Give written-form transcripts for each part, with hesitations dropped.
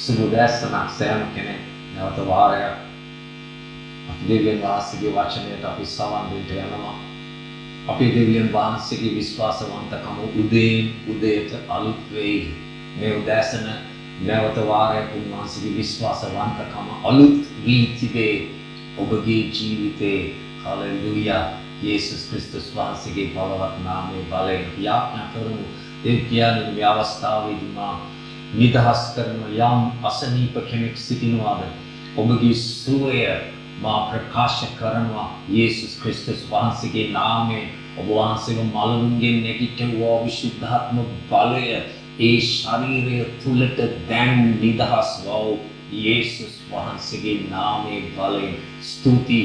සුබදැසනක් සෑම කෙනෙක් නැවත වාරයක් අපි දෙවියන් වහන්සේගේ වචනයට අපි සවන් දෙන්න යනවා. අපි දෙවියන් වහන්සේගේ විශ්වාසවන්තකම උදේන් උදේට අලුත් වෙයි. මේ උදෑසන නැවත වාරයක් උන්වහන්සේගේ විශ්වාසවන්තකම අලුත් වී තිබේ ඔබගේ ජීවිතේ. හලෙලූයා. යේසුස් ක්‍රිස්තුස් වහන්සේගේ බලවත් නාමයේ බලයෙන් යාඥා කරමු. ඒ කියන්නේ මේ අවස්ථාවේදී මා නිදහස් කරන යම් අසනීප කෙනෙක් සිටිනවාද ඔබගේ සුවය මා ප්‍රකාශ කරනවා. යේසුස් ක්‍රිස්තුස් වහන්සේගේ නාමයෙන් ඔබ වහන්සේව මලුන්ගෙන් නැගිටවුවා විශුද්ධාත්ම බලය ඒ ශරීරය තුලට දැන් නිදහස් වූ යේසුස් වහන්සේගේ නාමයේ බලයෙන් ස්තුති.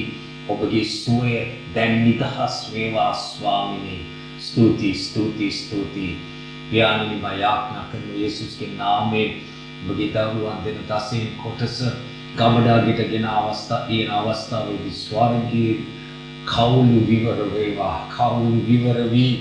ඔබගේ සුවය දැන් නිදහස් වේවා ස්වාමිනේ. ස්තුති ස්තුති ස්තුති. යානි මා යාඥා කරන යේසුස්ගේ නාමයෙන් ඔබගේ දරුවන් දෙන දසෙන් කොටස ගමඩාගිටගෙන අවස්ථාවේදී ස්වර්ගයේ කවුළු විවර වේවා. කවුළු විවර වී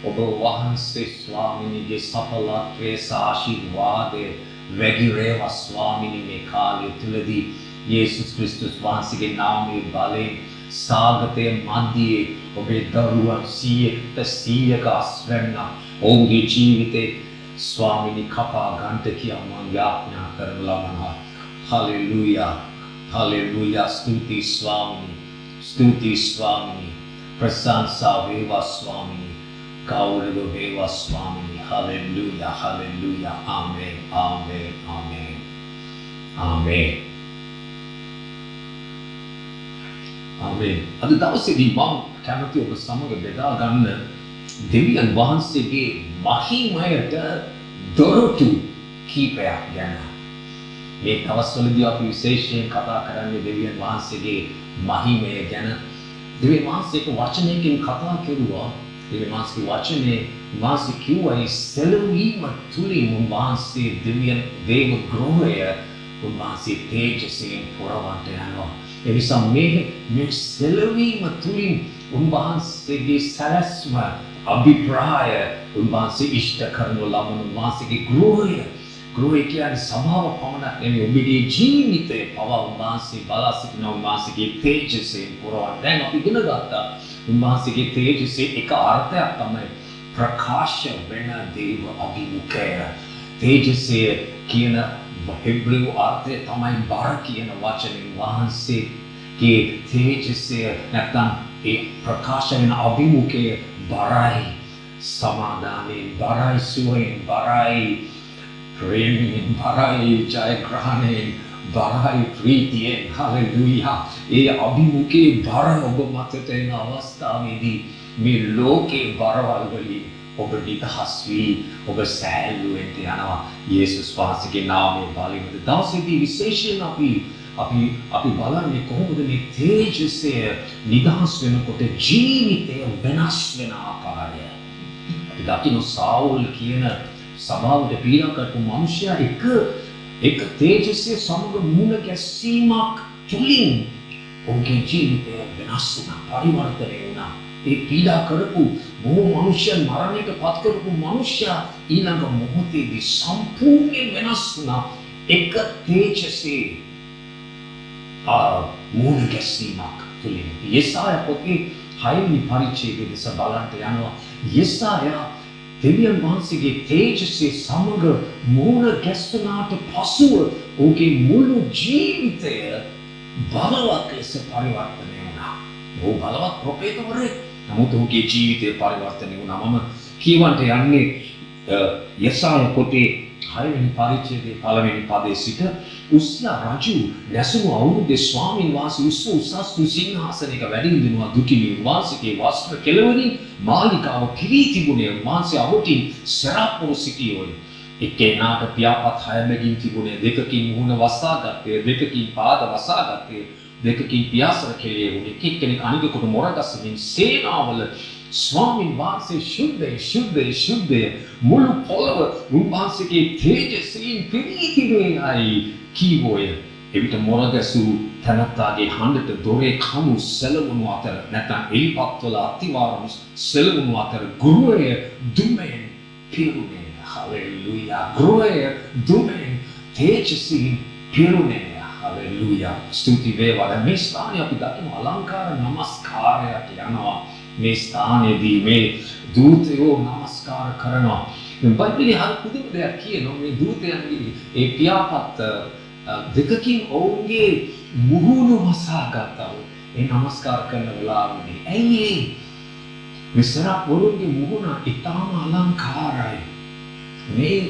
ඔබ වහන්සේ ස්වාමිනීගේ සඵලත්වයේ ආශිර්වාදයේ වැගිරේවා ස්වාමිනී. මේ කාලය තුලදී යේසුස් ක්‍රිස්තුස් වහන්සේගේ නාමයේ බලයෙන් සාගතයේ මැදියේ ඔබේ දරුවන් 100% අස්වැන්න ඔවුන්ගේ ජීවිතේ ස්වාමිනී කපා ගන්නට කියා මම යාඥා කරන ලබනවා. Hallelujah hallelujah. ස්තුති ස්වාමිනී. ස්තුති ස්වාමිනී. ප්‍රශංසා වේවා ස්වාමිනී. ගෞරව වේවා ස්වාමිනී. හලෙලූයා හලෙලූයා. ආමේන් ආමේන් ආමේන් ආමේන් ආමේන්. අද දවසේදී මම කැමති ඔබ සමග බෙදා ගන්න දෙවියන් වහන්සේගේ මහිමයට දොරටු කීපයක් ගැන. මේ දවස්වලදී අපි විශේෂයෙන් කතා කරන්නේ දෙවියන් වහන්සේගේ මහිමය ගැන. දෙවියන් වහන්සේක වචනයකින් කතා කරුවා. දෙවියන් වහන්සේගේ වචනේ වාසි කිව්වා සෙලවීම තුලින් උන්වහන්සේ දෙවියන් දේව ග්‍රහය උන්වහන්සේ තේජසයෙන් පුරවන්ට යනවා. ඒ නිසා මේ සෙලවීම තුලින් උන්වහන්සේගේ සැලැස්ම අභිප්‍රාය උන්වහන්සේ ඉෂ්ට කරනු ලබන උන්වහන්සේගේ ගෘහය කියන්නේ සභාව පමණක් නෙමෙයි ඔබගේ ජීවිතේ පවා උන්වහන්සේ බලා සිටින උන්වහන්සේගේ තේජසයෙන් පුරවන. දැන් අපි ඉගෙන ගත්තා උන්වහන්සේගේ තේජසේ එක අර්ථයක් තමයි ප්‍රකාශ වෙන දේව අභිමුඛය. තේජසය කියන හෙබ්‍රේව අර්ථය තමයි බර කියන වචනේ. වහන්සේගේ තේජසය නැත්නම් ඒ ප්‍රකාශ වෙන අභිමුඛය බරයි. සමාදානයෙන් බරයි, සුවයෙන් බරයි, ප්‍රේමයෙන් බරයි, ජයග්‍රහණයෙන් බරයි, ප්‍රීතියෙන්. හලෙලූයා. ඒ අභිමුඛයේ බර ඔබ මතට එන අවස්ථාවේදී මේ ලෝකේ බරවල් වලින් ඔබ නිදහස් වී ඔබ සෑහලුවෙන් යනවා. යේසුස් වහන්සේගේ නාමයෙන් බලයෙන් දවසේදී විශේෂයෙන් අපි බලන්නේ කොහොමද මේ තේජසය නිදහස් වෙනකොට ජීවිතය වෙනස් වෙන ආකාරය. අපි දකින්න සාවුල් කියන සභාවට පීඩා කරපු මිනිසයා එක තේජසය සමග මුණ ගැසීමක් තුලින් ඔහුගේ ජීවිතය වෙනස් වුණා, පරිවර්තනය වුණා. ඒ පීඩා කරපු බොහෝ මිනිසයන් මරණයට පත් කරපු මිනිසයා ඊළඟ මොහොතේදී සම්පූර්ණයෙන් වෙනස් වුණා. එක තේජසේ මුණ ගැසීමක් තුලින්. යෙසායා පොතේ 6 වෙනි පරිච්ඡේදයේ දෙස බලන්න යනවා. යෙසායා දෙවියන් වහන්සේගේ තේජසේ සමග මුණ ගැසුණාට පසුව ඔහුගේ මුළු ජීවිතය බලවත් ලෙස පරිවර්තනය වුණා. ඔහු බලවත් ප්‍රොෆෙටවරයෙක්. නමුත් ඔහුගේ ජීවිතය පරිවර්තනය වුණා. මම කියවන්ට යන්නේ යෙසායා පොතේ 6 වෙනි පරිච්ඡේදයේ 1 වෙනි පදයේ සිට උස්සියා රජු නැසුණු අවුරුද්දේ ස්වාමීන් වහන්සේ උසස් සිංහාසනයක වැඩ ඉඳිනවා. දුකිනි වාසිකේ වස්ත්‍ර කෙළවරින් මාලිකාව පිරී තිබුණේ. වහන්සේ අවුටින් සරප්පෝ සිටියෝයි. එක්කෙනාට පියාපත් 6 බැගින් තිබුණේ. දෙකකින් මුහුණ වසාගත්තේ, දෙකකින් පාද වසාගත්තේ, දෙකකින් පියාසර කෙළේ වුණේ. එක්කෙනෙක් අනිකකට මොරගස්සමින් සේනාවල ස්වාමීන් වහන්සේ ශුද්ධය මුළු පොළව උන්වහන්සේගේ තේජසයෙන් පිරී තිබෙනයි කීවෝය. එවිට මොරගසු තනත්තාගේ හඬට දොරේ කණු සැලවුණු අතර නැත්නම් එලිපත්වල අතිවාරම සැලවුණු අතර ගෘහය දුමෙන් පිරුණේ. හලෙලූයා. ගෘහය දුමෙන් තේජසින් පිරුණේ. හලෙලූයා. ස්තුති වේවා. මේ ස්ථානයේ අපි දකින අලංකාර නමස්කාරයට යනවා. මේ ස්ථානයේදී මේ දූතයෝ නමස්කාර කරනවා. මේ බයිබලයේ හරි පුදුම දෙයක් කියනවා. මේ දූතයන්ගේ ඒ පියාපත් දෙකකින් ඔවුන්ගේ මුහුණු වසා ගත්තා. ඒ නමස්කාර කරන වෙලාවේදී ඇයි මේ සරක් වරුන්ගේ මුහුණ ඉතාම අලංකාරයි. මේ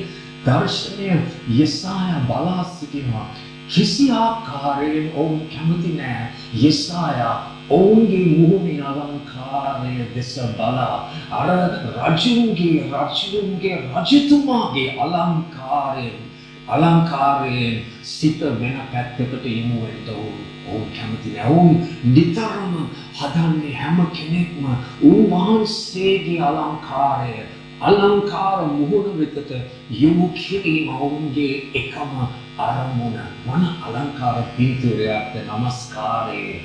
දර්ශනය යෙසායා බලා සිටිනවා. කිසි ආකාරයෙන් ඔවුන් කැමති නැහැ. යෙසායා ඔවුන්ගේ මුහුණේ අලංකාරය දෙස බලා අර රජුගේ රජතුමාගේ අලංකාරයෙන් සිත වෙන පැත්තකට යොමු වෙන්න ඔවුන් කැමති නැහැ. ඔවුන් නිතරම හදන්නේ හැම කෙනෙක්ම උන්වහන්සේගේ අලංකාර මුහුණ වෙතට යොමු කිරීම ඔවුන්ගේ එකම අරමුණ. මොන අලංකාර පින්තූරයක්ද නමස්කාරය.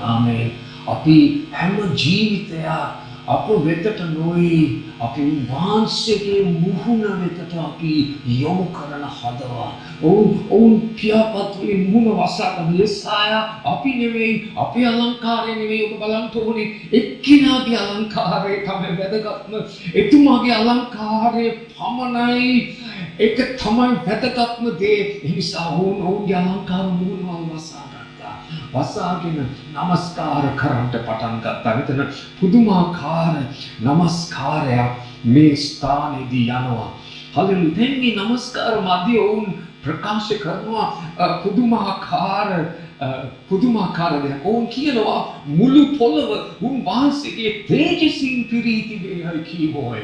ආමේන්. අපි හැම ජීවිතයක් අප වෙතට නොයි අපි උන්වහන්සේගේ මුහුණ වෙතට අපි යොමු කරන හදවා. ඔවුන් පියාපත්වලින් මුහුණ වසාගෙන යෙසායා අපි නෙවෙයි, අපේ අලංකාරය නෙවෙයි ඔබ බලන්න ඕනේ. එක්කිනාගේ අලංකාරය තමයි වැදගත්ම. එතුමාගේ අලංකාරය පමණයි. ඒක තමයි වැදගත්ම දේ. ඒ නිසා ඔවුන්ගේ අලංකාර මුහුණ වසාගෙන නමස්කාර කරන්න පටන් ගත්තා. මෙතන පුදුමාකාර නමස්කාරයක් මේ ස්ථානයේදී යනවා. හලෙලූයා. දැන් මේ නමස්කාර මැදි ඔවුන් ප්‍රකාශ කරනවා පුදුමාකාර දෙයක්. ඔවුන් කියනවා මුළු පොළව උන්වහන්සේගේ තේජසින් පිරී තිබේ කීවෝය.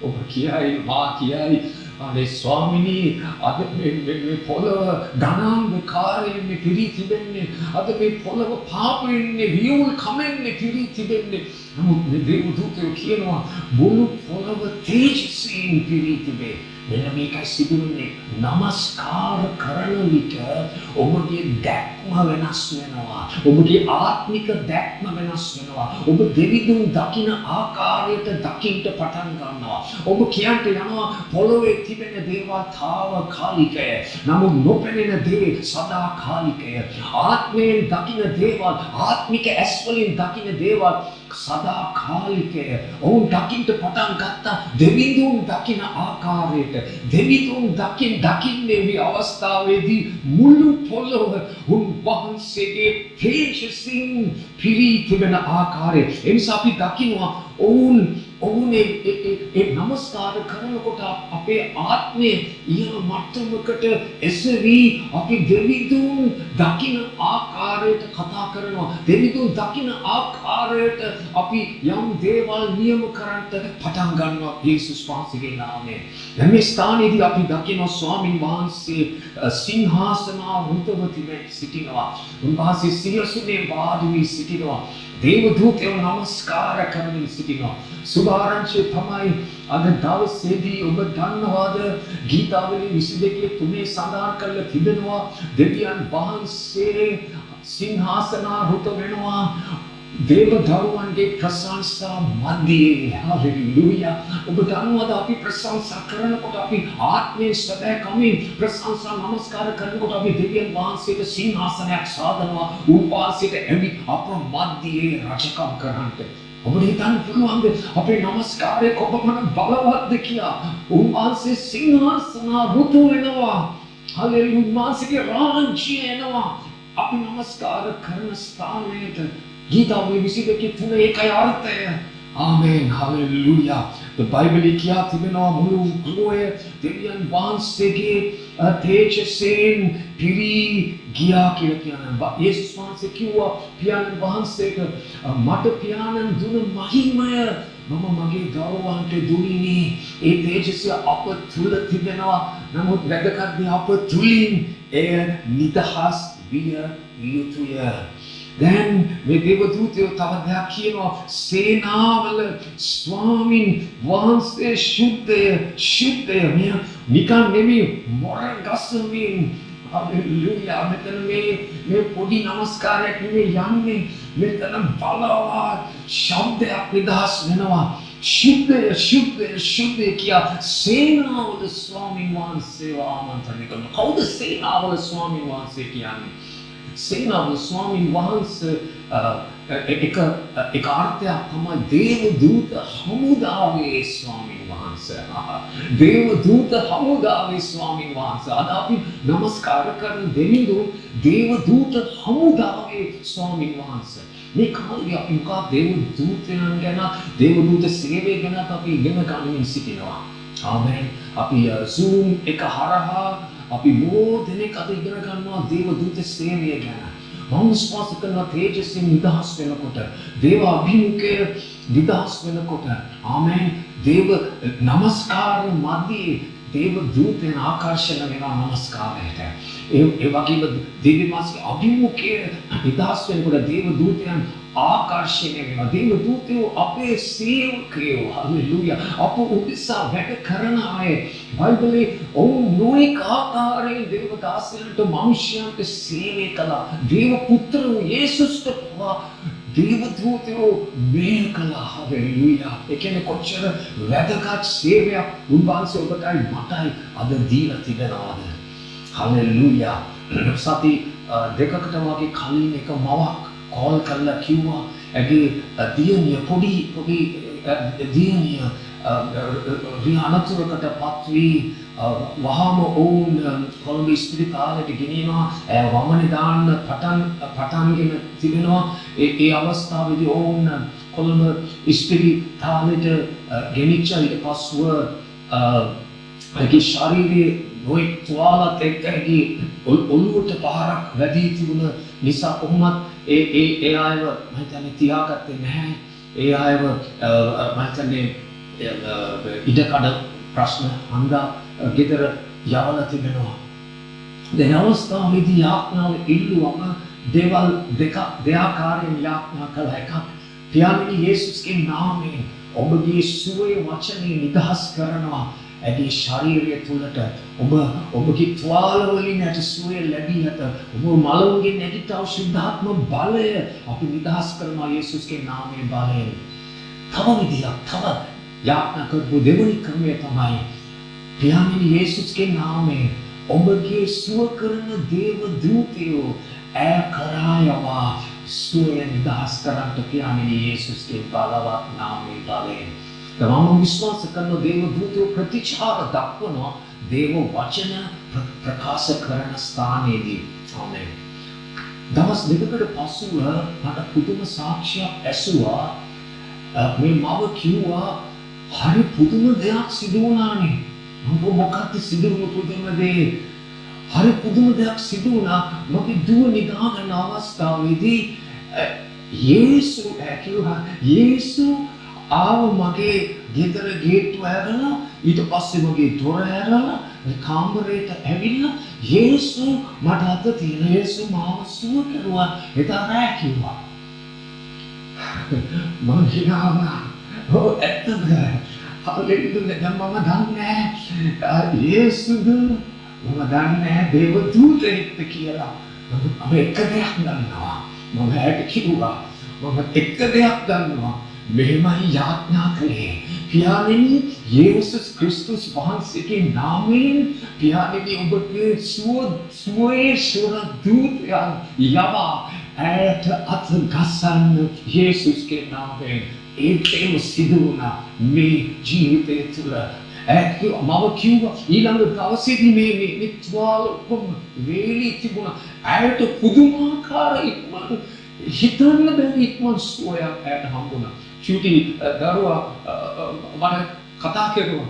ඔබ කියයි මා කියයි අනේ ස්වාමිනී අද මේ පොළව ධනාංගකාරයෙන් පිරී තිබෙන්නේ. අද මේ පොළව පාපයෙන් වියුල් කමෙන් පිරී තිබෙන්නේ. නමුත් මේ දේවදූතයෝ කියනවා මුළු පොළව තේජසින් පිරී තිබේ. මෙන්න මේකයි සිදුවන්නේ. නමස්කාර කරන විට ඔබගේ දැක්ම වෙනස් වෙනවා. ඔබගේ ආත්මික දැක්ම වෙනස් වෙනවා. ඔබ දෙවිදුන් දකින ආකාරයට දකින්න පටන් ගන්නවා. ඔබ කියන්ට යනවා පොළොවේ තිබෙන දේවල් తాවකාලිකය. නමුත් නොපෙනෙන දේ සදාකාලිකය. ආත්මයෙන් දකින දේවල්, ආත්මික ඇස් වලින් දකින දේවල් සදාකාලිකය. ඔවුන් දකින්න පටන් ගත්තා දෙවිඳුන් දකින ආකාරයට. දෙවිඳුන් දකින්නේ මේ අවස්ථාවේදී මුළු පොළොව උන්වහන්සේගේ තේජසින් පිරී තිබෙන ආකාරය. ඒ නිසා අපි දකිනවා ඔවුන් ඒ නමස්කාර කරනකොට අපේ ආත්මය ඉහළ මට්ටමකට එසවි අපි දෙවිඳුන් දකින ආකාරයට කතා කරනවා. දෙවිඳුන් දකින ආකාරයට අපි යම් දේවල් නියම කරන්නට පටන් ගන්නවා යේසුස් වහන්සේගේ නාමයෙන්. මේ ස්ථානයේදී අපි දකිනවා ස්වාමීන් වහන්සේ සිංහාසනාරූපව සිටිනවා. උන්වහන්සේ සියසුනේ වාඩි වී සිටිනවා. දේවදූතයෝ නමස්කාර කරමින් සිටිනවා. සුභාරංචිය තමයි අද දවසේදී ඔබ දන්නවාද ගීතාවලි 22:3 සඳහන් කරලා තිබෙනවා දෙවියන් වහන්සේ සිංහාසනාරූප වෙනවා දේව දරුවන්ගේ ප්‍රශංසා මැදියේ. හalleluya. ඔබ දන්නවද අපි ප්‍රශංසා කරනකොට අපි ආත්මයෙන් සැබෑකමින් ප්‍රශංසා නමස්කාර කරනකොට අපි දෙවියන් වහන්සේට සිංහාසනයක් සාදනවා. උන්වහන්සේට එමි අප මැදියේ රජකම් කරන්නට. ඔබට හිතන්න පුළුවන්ද අපේ නමස්කාරය කොපමණ බලවත්ද කියලා? උන්වහන්සේ සිංහාසනාරූප වෙනවා. හalleluya. උන්වහන්සේගේ රාජ්‍යය එනවා. අපි නමස්කාර කරන ස්ථානයට ගීතාවලි 22:3 ඒකයි අර්ථය. ආමේන්. හalleluya. බයිබලයේ කියා තිබෙනවා මුළු ගෘහය දෙවියන් වහන්සේගේ තේජසෙන් පිරී ගියා කියලා කියනවා. යේසුස් වහන්සේ කිව්වා පියාණන් වහන්සේට මට පියාණන් දුන මහිමය මම මගේ දරුවන්ට දුන්නේ. ඒ තේජසය අප තුල තිබෙනවා. නමුත් වැදගත් දේ අප තුලින් එය නිදහස් විය යුතුය. දැන් මේ දේවදූතයෝ තව දෙයක් කියනවා සේනාවල ස්වාමින් වහන්සේ ශුද්ධය මෙය නිකන් නෙමෙයි මොර ගසමින් Hallelujah. මෙතන මේ පොඩි නමස්කාරයක් නෙමෙයි යන්නේ. මෙතන බලවත් ශබ්දයක් නිදහස් වෙනවා. ශුද්ධ කියා සේනාවල ස්වාමීන් වහන්සේව ආමන්ත්‍රණය කරනවා. කවුද සේනාවල ස්වාමීන් වහන්සේ කියන්නේ? සේනාවල ස්වාමීන් වහන්සේ එක අර්ථයක් තමයි දේව දූත හමුදාවේ ස්වාමීන් වහන්සේ. දේව දූත හමුදාවේ ස්වාමීන් වහන්සේ. අද අපි නමස්කාර කරන දෙවිඳු දේව දූත හමුදාවේ ස්වාමීන් වහන්සේ. මේ කාලේ අපි මොකක්ද දේව දූතයන් ගැන දේව දූත සේවය ගැන අපි ඉගෙන ගන්න සිටිනවා. ආමේන්. අපි Zoom එක හරහා අපි මොහොතේක අද ඉගෙන ගන්නවා දේව දූත සේවය ගැන. මම විශ්වාස කරනවා තේජස්යෙන් නිදහස් වෙනකොට දේව අභිමුඛයේ නිදහස් වෙනකොට ආමේන් දේව නමස්කාර මැදේ දේව දූතයන් ආකර්ෂණ වෙනවා නමස්කාරයට. ඒ වගේම දිව්‍ය මාසික අභිමුඛයේ නිදහස් වෙනකොට දේව දූතයන් ආකර්ෂණය වෙනවා. දේව දූතයෝ අපේ සේවකයෝ. හල්ලෙලූයා. අප උදෙසා වැඩ කරන අය. බයිබලයේ ඔවුන් නොඑක ආකාරයෙන් දේව දාසයන්ට මනුෂ්‍යයන්ට සේවය කළා. දේව පුත්‍රෝ යේසුස්ට දේව දූතයෝ මේ කළා. හල්ලෙලූයා. ඒ කියන්නේ කොච්චර වැදගත් සේවයක් උන්වහන්සේ ඔබටයි මටයි අද දීලා තිබෙනවද? හල්ලෙලූයා. සති දෙකකට වගේ කලින් එක මවක් කෝල් කරලා කිව්වා ඇගේ දියණිය පොඩි දියණිය අනතුරකට පත් වී වහාම ඔවුන් කොළඹ ස්පිරිතාලයට ගෙනියනවා. වමනේ දාන්න පටන්ගෙන තිබෙනවා. ඒ අවස්ථාවේදී ඔවුන් කොළඹ ස්පිරිතාලයට ගෙනිච්ච ඊට පස්ව ඇගේ ශරීරයේ නොයෙක් තුවාලත් එක්ක ඇගේ ඔළුවට පහරක් වැදී තිබුණ නිසා කොහොමත් ඒ අයව මම හිතන්නේ තියාගත්තේ නැහැ. ඒ අයව මම හිතන්නේ ඉඩකඩ ප්‍රශ්න හන්දා ගෙදර යවලා තිබෙනවා. දැන් අවස්ථාවේදී යාඥාව ඉල්ලුවම දේවල් දෙආකාරයෙන් යාඥා කළා. එකක් පියාණනි යේසුස්ගේ නාමයෙන් ඔබගේ සුවය වචනේ නිදහස් කරනවා. ඇගේ ශරීරය තුළට ඔබගේ තුවාල වලින් ඇට සුවය ලැබී ඇත. ඔබ මලවුන්ගේ නැගිටව ශුද්ධාත්ම බලය අපි නිදහස් කරනවා යේසුස්ගේ නාමයේ බලයෙන්. තව විදියක් තව යාඥා කරපු දෙවනි ක්‍රමය තමයි පියාණනි යේසුස්ගේ නාමයෙන් ඔබගේ සුව කරන දේව දූතයෝ ඈ කරා යවා සුවය නිදහස් කරන්ට පියාණනි යේසුස්ගේ බලවත් නාමයේ බලයෙන්. මම විශ්වාස කරන දේව දූතයෝ ප්‍රතිචාර දක්වනවා දේව වචන ප්‍රකාශ කරන ස්ථානයේදී. ආමේන්. දවස් දෙකකට පසුව මට පුදුම සාක්ෂියක් ඇසුවා. මේ මව කිව්වා හරි පුදුම දෙයක් සිදු වුණානේ. මම මොකක්ද සිදු වුණු පුදුම දේ? හරි පුදුම දෙයක් සිදු වුණා. මගේ දුව නිදා ගන්න අවස්ථාවේදී යේසු ආව මගේ ගෙදර ගේට්ටුව ඇරලා ඊට පස්සේ මගේ දොර ඇරලා කාමරේට ඇවිල්ලා යේසු මට අත තියලා යේසු මාව සුව කරුවා. එදා රෑ කිව්වා. මම හිනාවා. ඔව් ඇත්තද? හල්ලෙලූයා. දැන් මම දන්නේ යේසුද මම දන්නේ දේව දූතෙක්ද කියලා. මම එක දෙයක් දන්නවා. මම ඇයට කිව්වා මම එක දෙයක් දන්නවා. මෙහෙමයි යාඥා කළේ. පියාණනි යේසුස් ක්‍රිස්තුස් වහන්සේගේ නාමයෙන් පියාණනි ඔබගේ සුවයේ සුර දූතයන් යවා ඇයට අත ගසන්න යේසුස්ගේ නාමයෙන්. ඒකම සිදු වුණා මේ ජීවිතය තුළ. මම කිව්වා ඊළඟ දවසේදී මේ තුවාල ඔක්කොම වේලී තිබුණා. ඇයට පුදුමාකාර ඉක්මන් හිතන්න බැරි ඉක්මන් සුවයක් ඇයට හම්බුණා. චූටි දරුවා මට කතා කරුවා.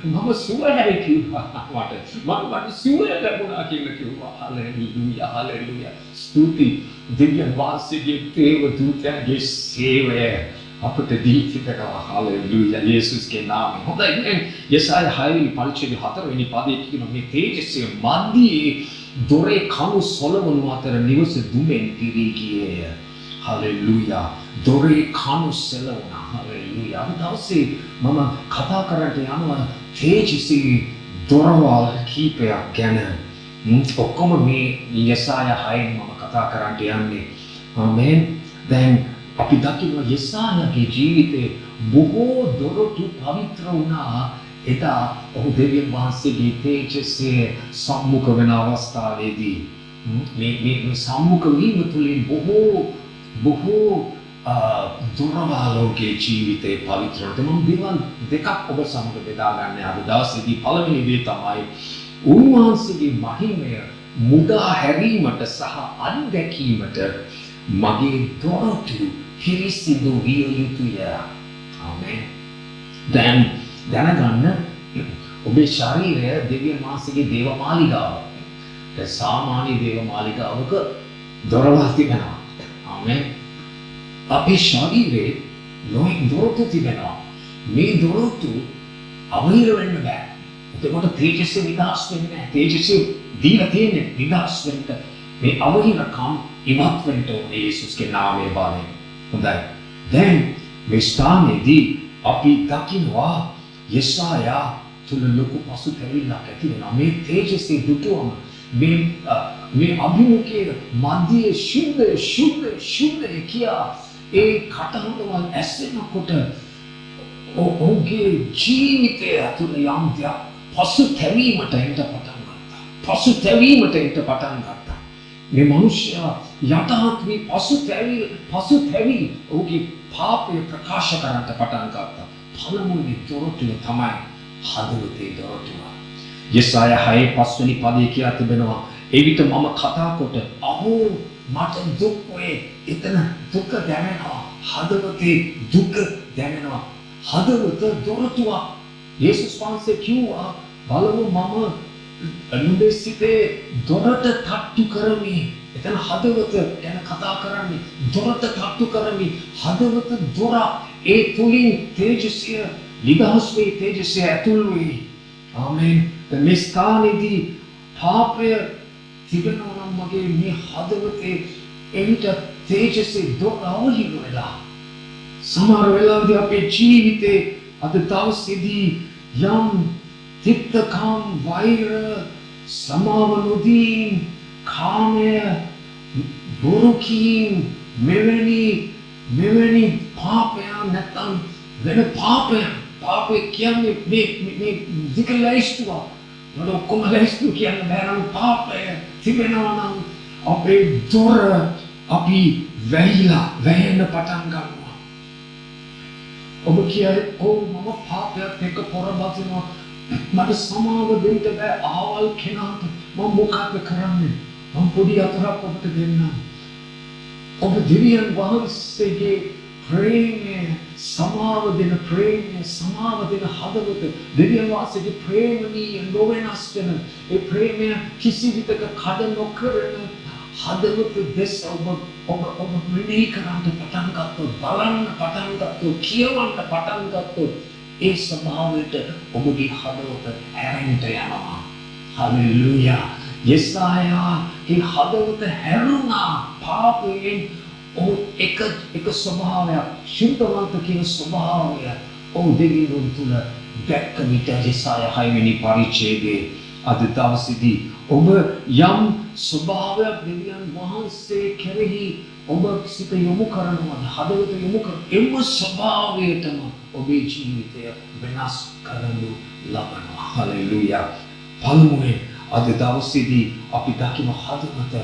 මම සුවයයි කිව්වා. මට සුවය ලැබුණා කියලා කිව්වා. හල්ලෙලූයා හල්ලෙලූයා. ස්තුති දිව්‍ය වාසයේ දේව දූතයන්ගේ සේවය අපට දී තිබෙනවා. හල්ලෙලූයා යේසුස්ගේ නාමයෙන්. හොඳයි. යෙසාය 6 පරිච්ඡේදය 4 වෙනි පදයේ කියන මේ තේජස්සේ මැදියේ දොරේ කණු සොලවනු අතර නිවස දුමෙන් පිරී ගියේය. හල්ලෙලූයා. දොරේ කණු සෙලවුණා. හල්ලෙලූයා. අද දවසේ මම කතා කරන්න යනවා තේජස්සේ දොරවල් කීපයක් ගැන. ඔක්කොම මේ යෙසාය 6න් මම කතා කරන්න යන්නේ. ආමේන්. දැන් අපි දකිනවා යෙසායගේ ජීවිතේ බොහෝ දොරටු පවිත්‍ර වුණා. එදා ඔහු දෙවියන් වහන්සේගේ තේජස්සේ සම්මුඛ වෙන අවස්ථාවේදී මේ සම්මුඛ වීම තුළින් බොහෝ දුරවාලෝකයේ ජීවිතේ පවිත්‍ර වෙනවා. මම දේවල් දෙකක් ඔබ සමග බෙදා ගන්න අද දවසේදී. පළවෙනි දේ තමයි උන්වහන්සේගේ මහිමය මුදා හැරීමට සහ අත්දැකීමට මගේ දොරටු පිරිසිදු විය යුතුය. ආමේන්. දැන් දැනගන්න ඔබේ ශරීරය දෙවියන් වහන්සේගේ දේව මාලිගාව. ඒ සාමාන්‍ය දේව මාලිගාවක දොරවල් තිබෙනවා. ආමේන්. අපේ ශරීරයේ නොයෙක් දොරටු තිබෙනවා. මේ දොරටු අවහිර වෙන්න බෑ. එතකොට තේජස්ස විනාශ වෙන්නේ නැහැ. තේජස්ස දීලා තියෙන්නේ විනාශ වෙන්න. මේ අවහිරකම් ඉවත් වෙන්න ඕනේ යේසුස්ගේ නාමයේ බලයෙන්. හොඳයි. දැන් මේ ස්ථානයේදී අපි දකිනවා යෙසායා තුල ලොකු පසුතැවිල්ලක් ඇති වෙනවා. මේ තේජස්සේ දුටුවම මේ අභිමුඛයේ මැදියේ ශුද්ධ කියා ඒ කටහඬවල් ඇසෙනකොට ඔහුගේ ජීවිතය තුළ යම් දෙයක් පසුතැවීමට එන්න පටන් ගත්තා. මේ මිනිසයා යටහත් වී පසුතැවි ඔහුගේ පාපය ප්‍රකාශ කරන්න පටන් ගත්තා. පළමුවෙනි දොරටුව තමයි හදවතේ දොරටුව. යෙසාය 6 5 වෙනි පදයේ කියා තිබෙනවා එවිට මම කතා කොට අහෝ මට දුක් වේ. එතන දුක දැනෙනවා. හදවතේ දුක දැනෙනවා. හදවත දොරටුවක්. යේසුස් වහන්සේ කිව්වා බලමු මම නුඹේ සිතේ දොරට තට්ටු කරමි. එතන හදවත ගැන කතා කරන්නේ. දොරට තට්ටු කරමි. හදවත දොර ඒ තුලින් තේජස්ය නිදහස් වේ. තේජස්ය ඇතුල් වේ. ආමේන්. මේ ස්ථානයේදී පාපය තිබෙනවා නම් මගේ මේ හදවතේ එවිට තේජස්සේ දොර අවහිර වෙලා. සමහර වෙලාවදී අපේ ජීවිතේ අද දවසේදී යම් තික්තකම් වෛර සමාව නොදීම් කාමය බොරුකීම් මෙවැනි පාපය නැත්නම් වෙන පාපය කියන්නේ මේ දිකලයිස්තුව වල ඔක්කොම ලයිස්තු කියන්නේ බෑනම් පාපය තිබෙනවා නම් අපේ දොර අපි වැහෙන්න පටන් ගන්නවා. ඔබ කියන්නේ මම පාපයක් එක්ක පොරබදිනවා මට සමාව දෙන්න බෑ ආවල් කෙනාට මම මොකක්ද කරන්නේ? මම පොඩි අතරක් ඔබට දෙන්නම්. ඔබ දෙවියන් වහන්සේගේ ප්‍රේමය සමාව දෙන හදවත දෙවියන් වහන්සේගේ ප්‍රේමණීය නොවෙනස් වෙන ඒ ප්‍රේමය කිසි විදිහක කඩ නොකරන හදවත දෙස ඔබ මෙනෙහි කරන්න පටන් ගත්තොත් බලන්න පටන් ගත්තොත් කියවන්න පටන් ගත්තොත් ඒ ස්වභාවයට ඔබගේ හදවත හැරෙන්න යනවා. හලෙලූයා. යෙසායාගේ හදවත හැරුණා පාපයෙන්. එක ස්වභාවයක් ශුද්ධවන්ත කියන ස්වභාවය දෙවියන් තුළ දැක්ක විට යෙසාය 6 වෙනි පරිච්ඡේදයේ අද දවසේදී ඔබ යම් ස්වභාවයක් දෙවියන් වහන්සේ කෙරෙහි ඔබ සිත යොමු කරනවා හදවත යොමු කරන එම ස්වභාවයටම ඔබේ ජීවිතය වෙනස් කරනු ලබනවා. හලෙලූයා. පළමුවෙන් අද දවසේදී අපි දකින හදවත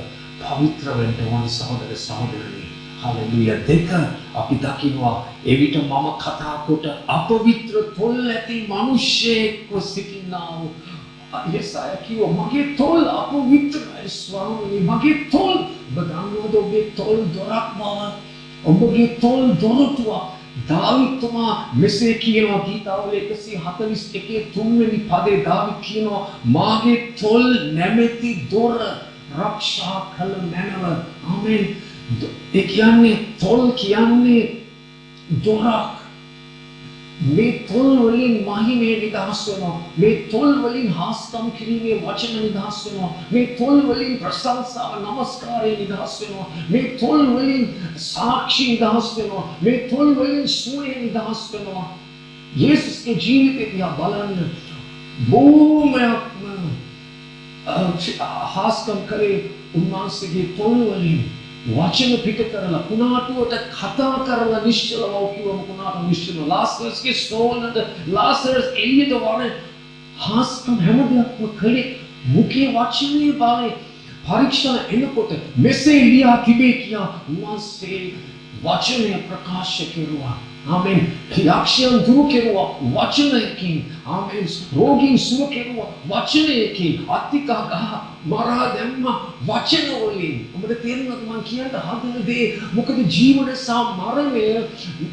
පවිත්‍ර වෙන්න ඕන සහෝදර සහෝදරනි. හලෙලූයා. දෙක අපි දකිනවා එවිට මම කතා කොට අපවිත්‍ර තොල් ඇති මිනිසෙක්ව සිටිනා වූ යෙසාය කිව්වා මගේ තොල් අපවිත්‍රයි ස්වාමී මගේ තොල් බදන්නවද ඔබේ තොල් දොරක් මම ඔබගේ තොල් දොරටුවක්. දාවිත්තුමා මෙසේ කියනවා ගීතාවල 141 3 වෙනි පදේ දාවිත් කියනවා මාගේ තොල් නැමැති දොර රක්ෂා කළ මැනව. ආමේන්. ඒ කියන්නේ තොල් කියන්නේ දොරක්. මේ තොල් වලින් මහිමේ නිදහස් වෙනවා. මේ තොල් වලින් හාස්කම් කිරීමේ වචන නිදහස් වෙනවා. මේ තොල් වලින් ප්‍රශංසාව නමස්කාරය නිදහස් වෙනවා. මේ තොල් වලින් සාක්ෂි නිදහස් වෙනවා. මේ තොල් වලින් සුවය නිදහස් වෙනවා. යේසුස්ගේ ජීවිතය දිහා බලන්න බොහොමයක්ම හාස්කම් කළේ උන්වහන්සේගේ තොල් වලින් වචන පිට කරලා කුණාටුවට කතා කරලා නිශ්චලව කිව්වම කුණාටු නිශ්චලව ලාසරස්ගේ ස්තෝනද ලාසරස් එළියට වරේ හාස්කම් හැම දෙයක්ම කළේ මුඛේ වචනේ බලේ පරීක්ෂණ එනකොට මෙසේ ලියා තිබේ කියා උන්වහන්සේ වචනය ප්‍රකාශ කෙරුවා. ආමෙන්. යක්ෂයන් දුරු කෙරුවා වචනයකින්. ආමෙන්. රෝගීන් සුව කෙරුවා වචනයකින්. අත්තිකා ගහ මරා දැම්ම වචන වලින්. ඔබට තේරෙනවද මම කියන්න හදන දේ? මොකද ජීවන සහ මරණය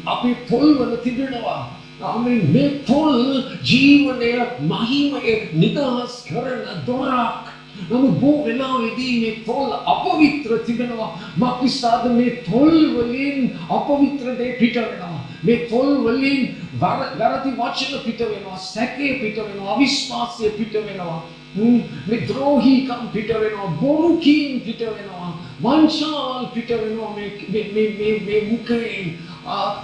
අපේ පොල්වල තිබෙනවා. ආමෙන්. මේ පොල් ජීවනය මහිමය නිදහස් කරන දොරක්. නමුත් බොහෝ වෙලාවෙදී මේ තොල් අපවිත්‍ර තිබෙනවා. මක්නිසාද මේ තොල් වලින් අපවිත්‍ර දේ පිට වෙනවා. මේ තොල් වලින් වැරදි වචන පිට වෙනවා. සැකේ පිට වෙනවා. අවිශ්වාසය පිට වෙනවා. මේ ද්‍රෝහීකම් පිට වෙනවා. බොරු කීම් පිට වෙනවා. වංචාල් පිට වෙනවා. මේ මුඛයෙන්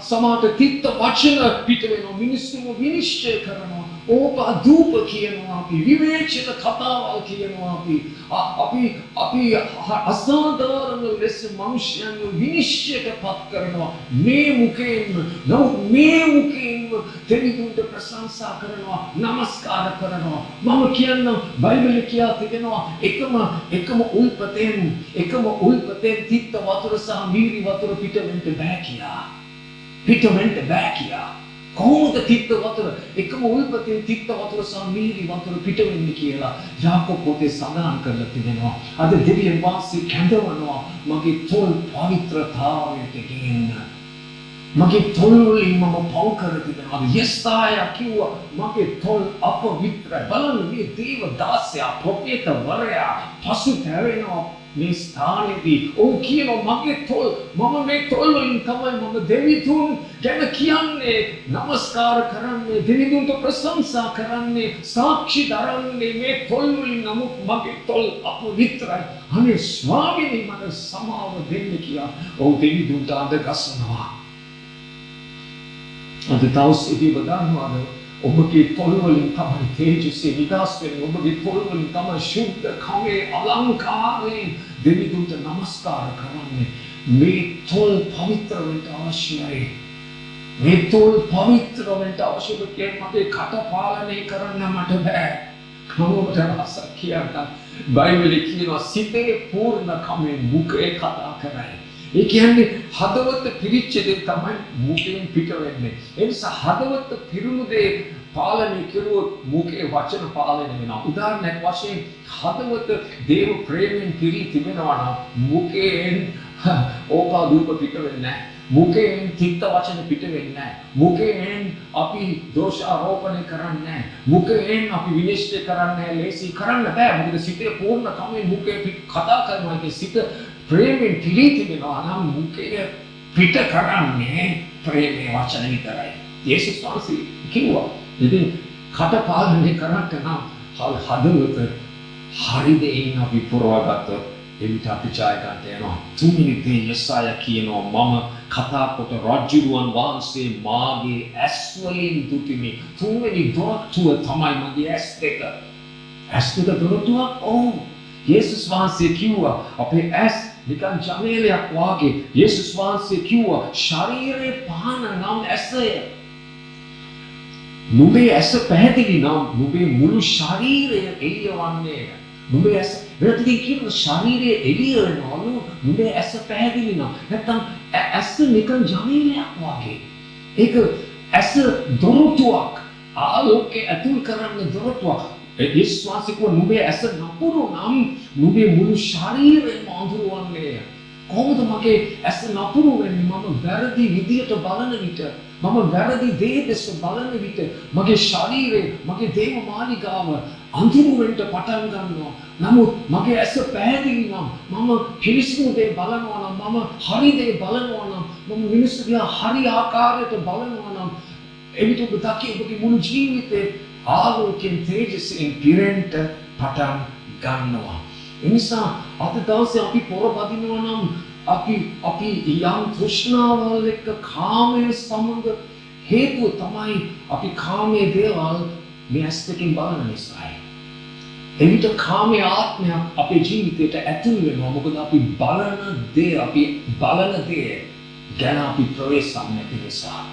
සමාත තිත්ත වචන පිට වෙනවා. මිනිස්සුන්ව විනිශ්චය කරනවා. ඕපා දූප කියනවා අපි විවේචන කතාවල් කියනවා අපි අසාධාරණ ලෙස මනුෂ්‍යයන්ව විනිශ්චයටපත් කරනවා මේ මුඛයෙන් දෙවිඳුන්ට ප්‍රශංසා කරනවා නමස්කාර කරනවා මම කියන්නම් බයිබලයේ කියලා තිබෙනවා එකම උල්පතෙන් තිත්ත වතුර සහ මීරි වතුර පිට වෙන්න බෑ කියලා කොහොමද තිත්ත වතුර එකම උල්පතෙන් තිත්ත වතුර සහ මීරි වතුර පිට වෙන්නේ කියලා යාකෝබ පොතේ සඳහන් කරලා තිබෙනවා. අද දෙවියන් වහන්සේ කැඳවනවා මගේ තොල් පවිත්‍රතාවයට ගෙන්න. මගේ තොල් වලින් මම පව කර තිබෙනවා. යෙසායා කිව්වා මගේ තොල් අපවිත්‍රයි. බලන්න මේ දේව දාසයා ප්‍රොෆෙත වරයා පසුතැවෙනවා මේ ස්ථානයේදී ඔව් කියනවා මගේ තොල් මම මේ තොල් වලින් තමයි මම දෙවිතුන් ගැන කියන්නේ නමස්කාර කරන්නේ දෙවිතුන්ට ප්‍රශංසා කරන්නේ සාක්ෂි දරන්නේ මේ තොල් වලින් නමුත් මගේ තොල් අපවිත්‍රයි අනේ ස්වාමීනි මට සමාව දෙන්න කියලා ඔව් දෙවිතුන්ට අද ගසනවා අද දවසේදී බදානවාද ඔබගේ තොල් වලින් තමයි තේජස්සේ නිදහස් වෙන්නේ ඔබගේ තොල් වලින් තමයි ශුද්ධ කමේ අලංකාරයෙන් දෙවිඳුන්ට නමස්කාර කරන්නේ මේ තොල් පවිත්‍ර වෙන්න අවශ්‍යයි මේ තොල් පවිත්‍ර වෙන්න අවශ්‍යයි කියන්නේ මගේ කට පාලනය කරන්න මට බෑ කවුරුට රසක් කියන්න බයිබලයේ කියනවා සිතේ පූර්ණ කමේ මුඛේ කතා කරයි ඒ කියන්නේ හදවත පිරිච්ච දේ තමයි මුඛයෙන් පිට වෙන්නේ. ඒ නිසා හදවත පිරුණු දේ පාලනය කෙරුවොත් මුඛේ වචන පාලනය වෙනවා. උදාහරණයක් වශයෙන් හදවත දේව ප්‍රේමයෙන් පිරී තිබෙනවා නම් මුඛයෙන් ඕපා දූප පිට වෙන්නේ නැහැ. මුඛයෙන් තිත්ත වචන පිට වෙන්නේ නැහැ. මුඛයෙන් අපි දෝෂ ආරෝපණය කරන්නේ නැහැ. මුඛයෙන් අපි විනිශ්චය කරන්නේ නැහැ. ලේසි කරන්න බෑ. මොකද සිතේ පූර්ණ කමෙන් මුඛේ කතා කරනවා කියන්නේ සිත ප්‍රේමෙන් පිරී තිබෙනවා නම් මුඛය පිට කරන්නේ ප්‍රේමේ වචන විතරයි. යේසුස් වහන්සේ කිව්වා ඉතින් කට පාලනය කරන්නට නම් හදවත හරි දෙයින් අපි පුරවගත්තොත් එවිට අපි ජය ගන්න යනවා. තුන්වෙනි දේ යෙසායා කියනවා මම කතා කොට රජුරුවන් වහන්සේ මාගේ ඇස් වලින් දුටිමි. තුන්වෙනි දොරටුව තමයි මගේ ඇස් දෙක. ඇස් දෙක දොරටුවක් ඔව්. යේසුස් වහන්සේ කිව්වා අපේ ඇස් නිකන් ජනේලයක් වාගේ. යේසුස් වහන්සේ කිව්වා ශරීරේ පහන නම් ඇසය. නුඹේ ඇස පැහැදිලි නම් නුඹේ මුළු ශරීරය එළියවන්නේ. නුඹේ ඇස වෙනතින් කියන ශරීරය එළිය වෙනවලු නුඹේ ඇස පැහැදිලි නම්. නැත්තම් ඇස නිකන් ජනේලයක් වාගේ. ඒක ඇස දොරටුවක්. ආලෝකේ ඇතුල් කරන්න දොරටුවක්. යේසුස් වහන්සේ කිව්වා නුඹේ ඇස නපුරු නම් නුඹේ මුළු ශරීරයම අඳුරවන්නේ. කොහොමද මගේ ඇස නපුරු වෙන්නේ? මම වැරදි විදියට බලන විට මම වැරදි දේ දෙස බලන විට මගේ ශරීරය මගේ දේව මාලිගාව අඳුරු වෙන්න පටන් ගන්නවා. නමුත් මගේ ඇස පැහැදිලි නම් මම පිරිසිදු දේ බලනවා නම් මම හරි දේ බලනවා නම් මම මිනිස්සු දිහා හරි ආකාරයට බලනවා නම් එවිට ඔබ දකි ඔබගේ මුළු ජීවිතේ ආලෝකයෙන් තේජස්යෙන් පිරෙන්න පටන් ගන්නවා. එනිසා අද දවසේ අපි පොරබදිනවා නම් අපි යම් තෘෂ්ණාවල් එක්ක කාමයේ සමග හේතුව තමයි අපි කාමයේ දේවල් මේ ඇස් දෙකෙන් බලන නිසායි. එවිට කාමයේ ආත්මයක් අපේ ජීවිතයට ඇතුල් වෙනවා. මොකද අපි බලන දේ ගැන අපි ප්‍රවේශම් නැති නිසා.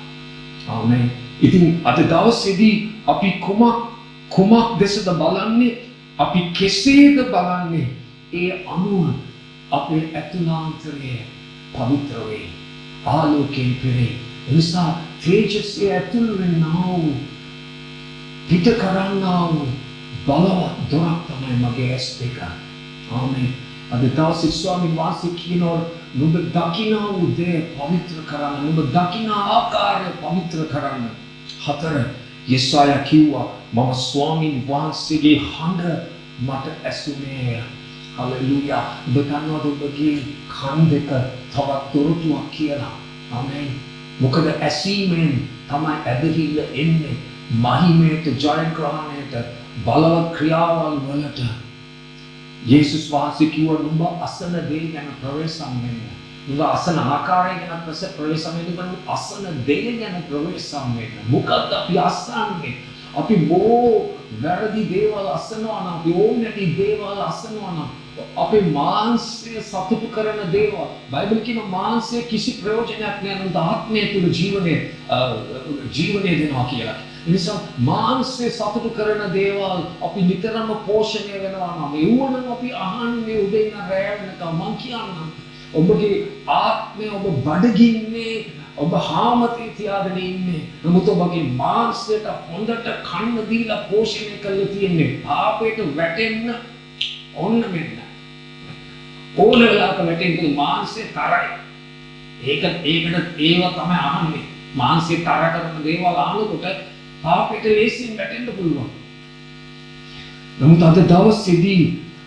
ආමේන්. ඉතින් අද දවසේදී අපි කුමක් දෙසද බලන්නේ? අපි කෙසේද බලන්නේ? ඒ අනුව අපේ ඇතුළාන්තරය පවිත්‍ර වේ. ආලෝකයෙන් පිරේ. එනිසා තේජස්සේ ඇතුල් වෙනා වූ පිට කරන්නා වූ බලවත් දොරක් තමයි මගේ ඇස් දෙක. ආමේන්. අද දවසේ ස්වාමීන් වහන්සේ කියනවා නුඹ දකිනා වූ දේ පවිත්‍ර කරන්න. නුඹ දකිනා ආකාරය පවිත්‍ර කරන්න. 4 යෙසායා කිව්වා මම ස්වාමීන් වහන්සේගේ හඬ මට ඇසුනේ. හලෙලූයා. ඔබ දන්නවද ඔබගේ කන් දෙක තවත් දොරටුවක් කියලා. ආමේන්. මොකද ඇසීමෙන් තමයි ඇදහිල්ල එන්නේ. මහිමයට ජයග්‍රහණයට බලවත් ක්‍රියාවල් වලට. යේසුස් වහන්සේ කිව්වා නුඹ අසන දේ ගැන ප්‍රවේශම් වෙන්න. නුඹ අසන ආකාරය ගැන ප්‍රවේශම් වෙන්න. අසන දේ ගැන ප්‍රවේශම් වෙන්න. මොකද අපි අසන්නේ? අපි වැරදි දේවල් අසනවා නම්, අපි ඕනෑටි දේවල් අසනවා නම්, අපේ මාංශය සතුටු කරන දේවල්. බයිබල් කියන මාංශය කිසි ප්‍රයෝජනයක් නැහැ. නමුත් ආත්මය තුල ජීවනය දෙනවා කියලා. නිසා මාංශය සතුටු කරන දේවල් අපි නිතරම පෝෂණය වෙනවා නම් ඒවනම් අපි අහන්නේ උදේ ඉඳන් රැය වෙනකම්. මං කියන්නම් ඔබගේ ආත්මය ඔබ බඩගින්නේ, ඔබ හාමතේ තියාගෙන ඉන්නේ. නමුත් ඔබගේ මාංශයට හොඳට කන්න දීලා පෝෂණය කරලා තියෙන්නේ. පාපයට වැටෙන්න ඕන මෙන්න. ඕන වෙලාවක වැටෙන්න මාංශය තරයි. ඒව තමයි අහන්නේ. මාංශය තර කරන දේවල් අහනකොට පාපයට ලේසියෙන් වැටෙන්න පුළුවන්. නමුත් අද දවසේදී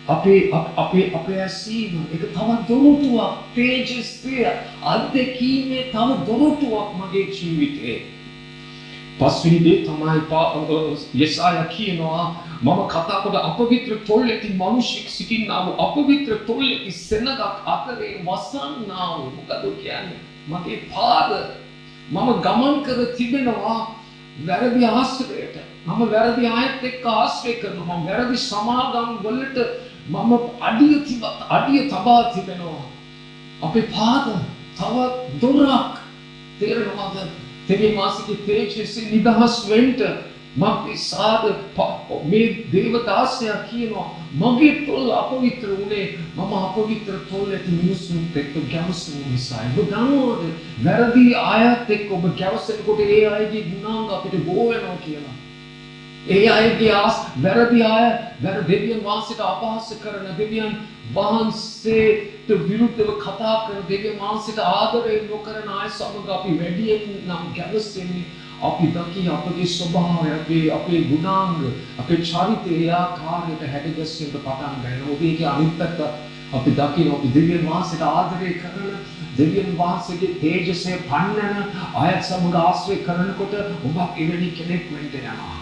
අපේ ඇසීම එක තවත් දොරටුවක්, තේජස්ය අත්දැකීමේ තව දොරටුවක් මගේ ජීවිතේ. පස්වෙනි දේ තමයි යෙසායා කියනවා මම කතා කොට අපවිත්‍ර තොල් ඇති මිනිසෙක් සිටින්නා වූ අපවිත්‍ර තොල් ඇති සෙනගක් අතරේ වසන්නා වූ. මොකද කියන්නේ? මගේ පාද මම ගමන් කර තිබෙනවා වැරදි ආශ්‍රයයට. මම වැරදි ආයත් එක්ක ආශ්‍රය කරනවා. මම වැරදි සමාගම් වලට මම අඩිය තබා තිබෙනවා. අපේ පාද තවත් දොරක් තේරෙනවද? දෙවියන් වහන්සේගේ තේජස්සේ නිදහස් වෙන්න මගේ සාද මේ දේවදාසයා කියනවා මගේ තොල් අපවිත්‍ර වුණේ මම අපවිත්‍ර තොල් ඇති මිනිසුන්ට එක්ක ගැවසුණු නිසා. ඔබ දන්නවද වැරදි ආයත් එක්ක ඔබ ගැවසෙනකොට ඒ අයගේ ගුණාංග අපිට බෝ වෙනවා කියලා. ඒ අයගේ වැරදි දෙවියන් වහන්සේට අපහාස කරන, දෙවියන් වහන්සේට විරුද්ධව කතා කරන, දෙවියන් වහන්සේට ආදරය නොකරන අය සමග අපි වැඩියෙන් නම් ගැවසෙන්නේ. අපි දකි අපගේ ස්වභාවය, අපේ ගුණාංග, අපේ චරිතය ආකාරයට හැඩගැස්සෙන්න පටන් ගන්නවා. ඔබේ අනිත් පැත්ත අපි දකින අපි දෙවියන් වහන්සේට ආදරය කරන, දෙවියන් වහන්සේගේ තේජසය පන්නන අයත් සමග ආශ්‍රය කරනකොට ඔබ එවැනි කෙනෙක් වෙන්න යනවා.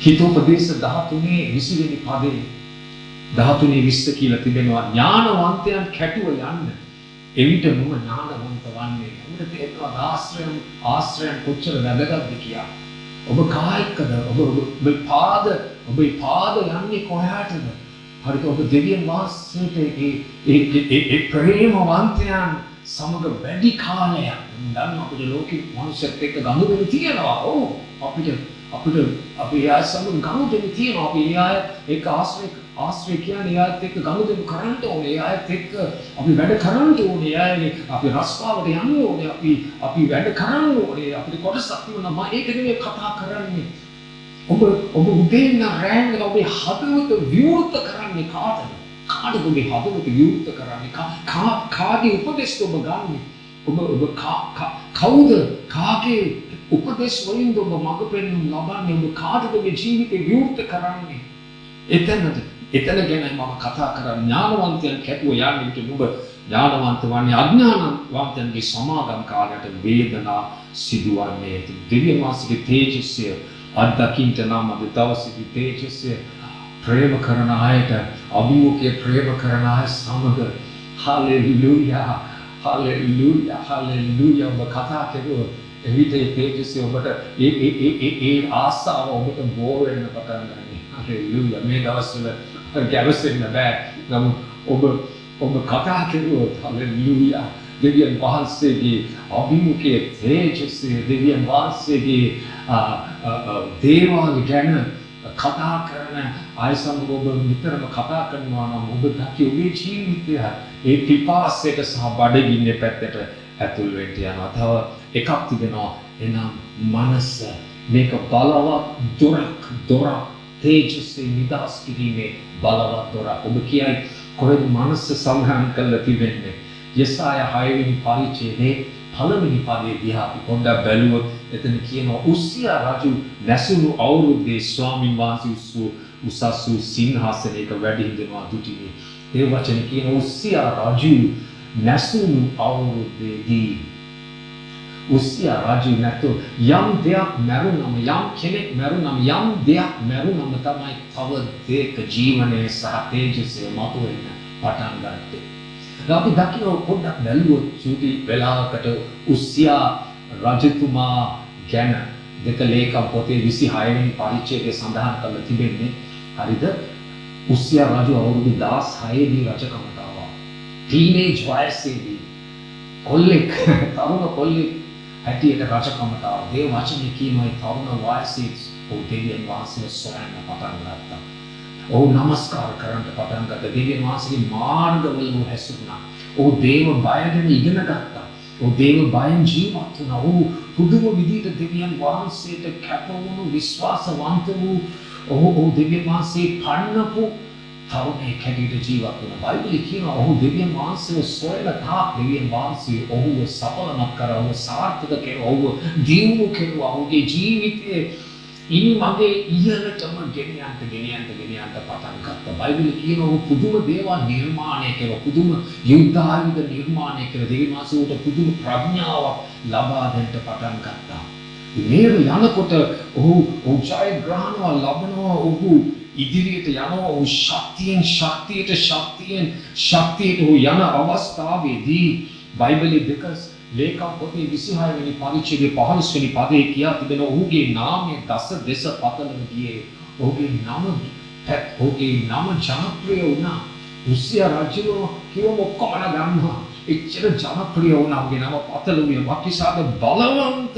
හිතෝපදේශ 13 වෙනි පදේ 13:20 කියලා තිබෙනවා ඥානවන්තයන් කැටුව යන්න. එවිට නුඹ ඥානවන්ත වන්නේ. ඔබට තේරෙනවා ආශ්‍රයන් කොච්චර වැදගත්ද කියලා. ඔබ කායිකද? ඔබේ පාද යන්නේ කොහාටද? හරිද? ඔබ දෙවියන් වහන්සේට ඒ ප්‍රේමවන්තයන් සමග වැඩි කාලයක් දැන් අපේ ලෝකේ මනුස්සයෙක් එක්ක ගනුදෙනු තියෙනවා. ඔව් අපිට අපි ආය සමග ගනුදෙනු තියෙනවා. අපි ඒක ආශ්‍රය කියන්නේ යාත් එක්ක ගනුදෙනු කරන්න ඕනේ. යාත් එක්ක අපි වැඩ කරන්න ඕනේ. අපි රස්තාවට යන්න ඕනේ. අපි වැඩ කරන්න ඕනේ. අපිට කොටසක් තියෙනවා. මම ඒක නෙමෙයි කතා කරන්නේ. ඔබ උදේ ඉඳන් රැ වෙනකම් ඔබේ හදවත විවෘත කරන්නේ කාටද? කාටද ඔබේ හදවත විවෘත කරන්නේ? කාගේ උපදෙස් ඔබ ගන්නෙ? ඔබ කවුද? කාගේ උපදෙස් වලින්ද ඔබ මඟ පෙන්වීම ලබන්නේ? ඔබ කාටද ඔබේ ජීවිතේ විවෘත කරන්නේ? එතන ගැන මම කතා කරන්නේ. ඥානවන්තයන් කැටුව යන්නේ නුඹ ඥානවන්ත වන්නේ අඥානවන්තයන්ගේ සමාගම් කාලයට වේදනා සිදුවන්නේ. දෙවියන් වහන්සේගේ තේජස්ය අත්දකින්න නම් අද දවසේදී තේජස්ය ප්‍රේම කරන අයට, අභිමුඛයේ ප්‍රේම කරන අය සමග හලෙලූයා ඔබ කතා කරුවොත් එවිට ඒ තේජස්ය ඔබට ඒ ආසාව ඔබට බෝ වෙන්න පටන් ගන්නවා. හලෙලූයා. මේ දවස්වල ගැවසෙන්න බෑ. නමුත් ඔබ කතා කරුවොත් හලෙලූයා. දෙවියන් වහන්සේගේ අභිමුඛයේ තේජස්ය, දෙවියන් වහන්සේගේ දේවාල ගැන කතා කරන අය සමග ඔබ නිතරම කතා කරනවා නම් ඔබ දකි ඔබේ ජීවිතය ඒ පිපාසයට සහ බඩගින්නේ පැත්තට ඇතුල් වෙන්න යනවා. තව එකක් තිබෙනවා. එනම් මනස මේක බලවත් දොරක් තේජස්සේ නිදහස් කිරීමේ බලවත් දොරක්. ඔබ කියයි කොහෙද මනස සඳහන් කරලා තිබෙන්නේ? යෙසායා 6 වෙනි පරිච්ඡේදයේ පළවෙනි පදයේ දිහා අපි පොඩ්ඩක් බැලුවොත් එතන කියනවා උසියා රජු නැසුණු අවුරුද්දේ ස්වාමින් වහන්සේ උසස් වූ සිංහාසනයක වැඩ හිඳිනවා දුටිනේ. ඒ වචනේ කියන උසියා රජු නැසුණු අවුරුද්දේදී උසියා රජු නැතු යම් දෙයක් මරුණම යම් කෙනෙක් මරුණම යම් දෙයක් මරුණම තමයි තව දෙයක ජීවනයේ සහ තේජස්සේ මතුවෙන්න පටන් ගත්තේ. අපි දකින්න පොඩ්ඩක් බැලුවොත් චූටි වෙලාවකට උසියා රජතුමා ගැන දෙක ලේඛන පොතේ 26 වෙනි පරිච්ඡේදයේ සඳහන් කරලා තිබෙන්නේ. හරිද? උසියා රජු අවුරුදු 16 දී රජකමට ආවා. ටීනේජ් වයසේදී තරුණ කොල්ලෙක් හැටියට රජකමට ආවා. ඒ වචනේ කියනවා ඒ තරුණ වයසේ ඔහු දෙවියන් වහන්සේ සොයන්න පටන් ගත්තා. ඔහු නමස්කාර කරන්න පටන් ගත්තා. දෙවියන් වහන්සේගේ මාර්ගවල ඔහු හැසිරුණා. ඔහු දේව බය ගැන ඉගෙන ගත්තා. ඔහු දේව බයෙන් ජීවත් වුණා. ඔහු පුදුම විදිහට දෙවියන් වහන්සේට කැප වුණු විශ්වාසවන්ත වූ ඔහු දෙවියන් වහන්සේ පන්නපු තරුණයෙක් හැටියට ජීවත් වුණා. බයිබලයේ කියනවා ඔහු දෙවියන් වහන්සේව සොයන තාක් දෙවියන් වහන්සේ ඔහුව සඵලමත් කරා. ඔහු සාර්ථක කෙරුවා. ඔහු දියුණු කෙරුවා. ඔහුගේ ජීවිතයේ ඉනි මගේ ඉහළටම ගෙනියන්න පටන් ගත්තා. බයිබලයේ කියනවා පුදුම දේවල් නිර්මාණය කළා. පුදුම යුද්ධායුධ නිර්මාණය කළා. දෙවියන් වහන්සේට පුදුම ප්‍රඥාවක් ලබා දෙන්න පටන් ගත්තා. මේ යනකොට ඔහු ජයග්‍රහණව ලබනවා. ඔහු ඉදිරියට යනවා. ඔහු ශක්තියට ඔහු යන අවස්ථාවේදී බයිබලයේ දෙක ලේඛන පොතේ 26 වෙනි පරිච්ඡේදයේ 15 වෙනි පදයේ කියා තිබෙන ඔහුගේ නාමය දස දෙස පතලම ගියේ. ඔහුගේ නම ජනප්‍රිය වුණා. උසියා රජු කිව්ව ඔක්කොම ගන්නවා. එච්චර ජනප්‍රිය වුණා. ඔහුගේ නම පතලුවේ වකිසාද බලවන්ත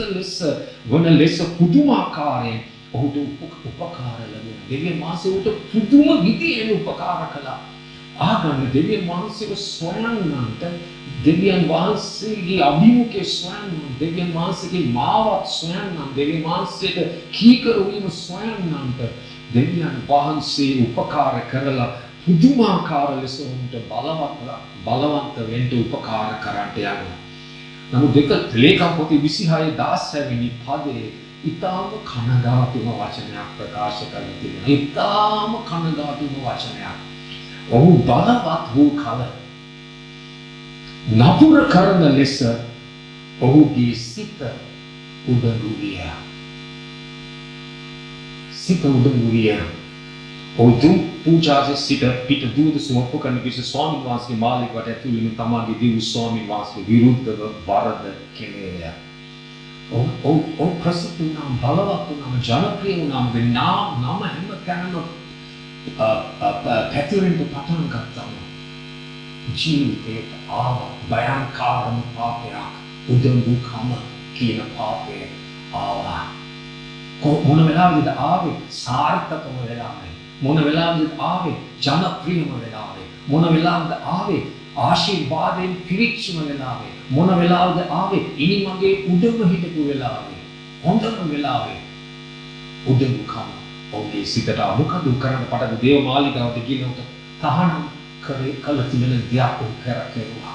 ලෙස පුදුමාකාරයෙන් ඔහුට උපකාර ලැබුණා. දෙවියන් වහන්සේට පුදුම විදියෙන් උපකාර කළා. ආගම දෙවියන් වහන්සේව සොයන්නන්ට දෙවියන් වහන්සේගේ අභිමුඛයේ සොයන්න, දෙවියන් වහන්සේගේ මාවත් සොයන්න, දෙවියන් වහන්සේට කීකරු වීම සොයන්නන්ට දෙවියන් වහන්සේ උපකාර කරලා පුදුමාකාර ලෙස උන්ට බලවන්ත වෙන්න උපකාර කරන්නට යනවා. නමුත් දෙක ලේඛන පොතේ 26 16 වෙනි පදයේ ඊටාම කනගාටුම වචනයක් ප්‍රකාශ කරලා තියෙනවා. ඊටාම කනගාටුම වචනයක්. ඔහු බලවත් වූ කල නපුර කරන ලෙස ඔහුගේ සිත උඩඟු විය. ඔහු පූජාවේ සිට පිට දුවද සුවප කරන විශේෂ ස්වාමීන් වහන්සේගේ මාලිගාවට ඇතුළු වෙන තමාගේ දිව්‍ය ස්වාමීන් වහන්සේ විරුද්ධව වරද කෙරේය. ඔහු ප්‍රසිද්ධ වුණා, බලවත් වුණා, ජනප්‍රිය වුණා. නම හැම තැනම පැතිරෙන්න පටන් ගත්තා. ජීවිතයට ආව භයංකාරම පාපයක්, උදඹුකම කියන පාපය ආවා. මොන වෙලාවෙද ආවේ? සාර්ථකම වෙලාවේ. මොන වෙලාවෙද ආවේ? ජනප්‍රියම වෙලාවේ. මොන වෙලාවෙද ආවේ? ආශිර්වාදයෙන් පිරිච්චම වෙලාවේ. මොන වෙලාවෙද ආවේ? ඉනි මගේ උඩම හිටපු වෙලාවේ. හොඳම වෙලාවේ. උදඹුකම ඔහුගේ සිතට මොකද කරන්න පටන් දේව මාලිගාවට ගිහින් තහනම් කළ තිබෙන දෙයක් කෙරුවා.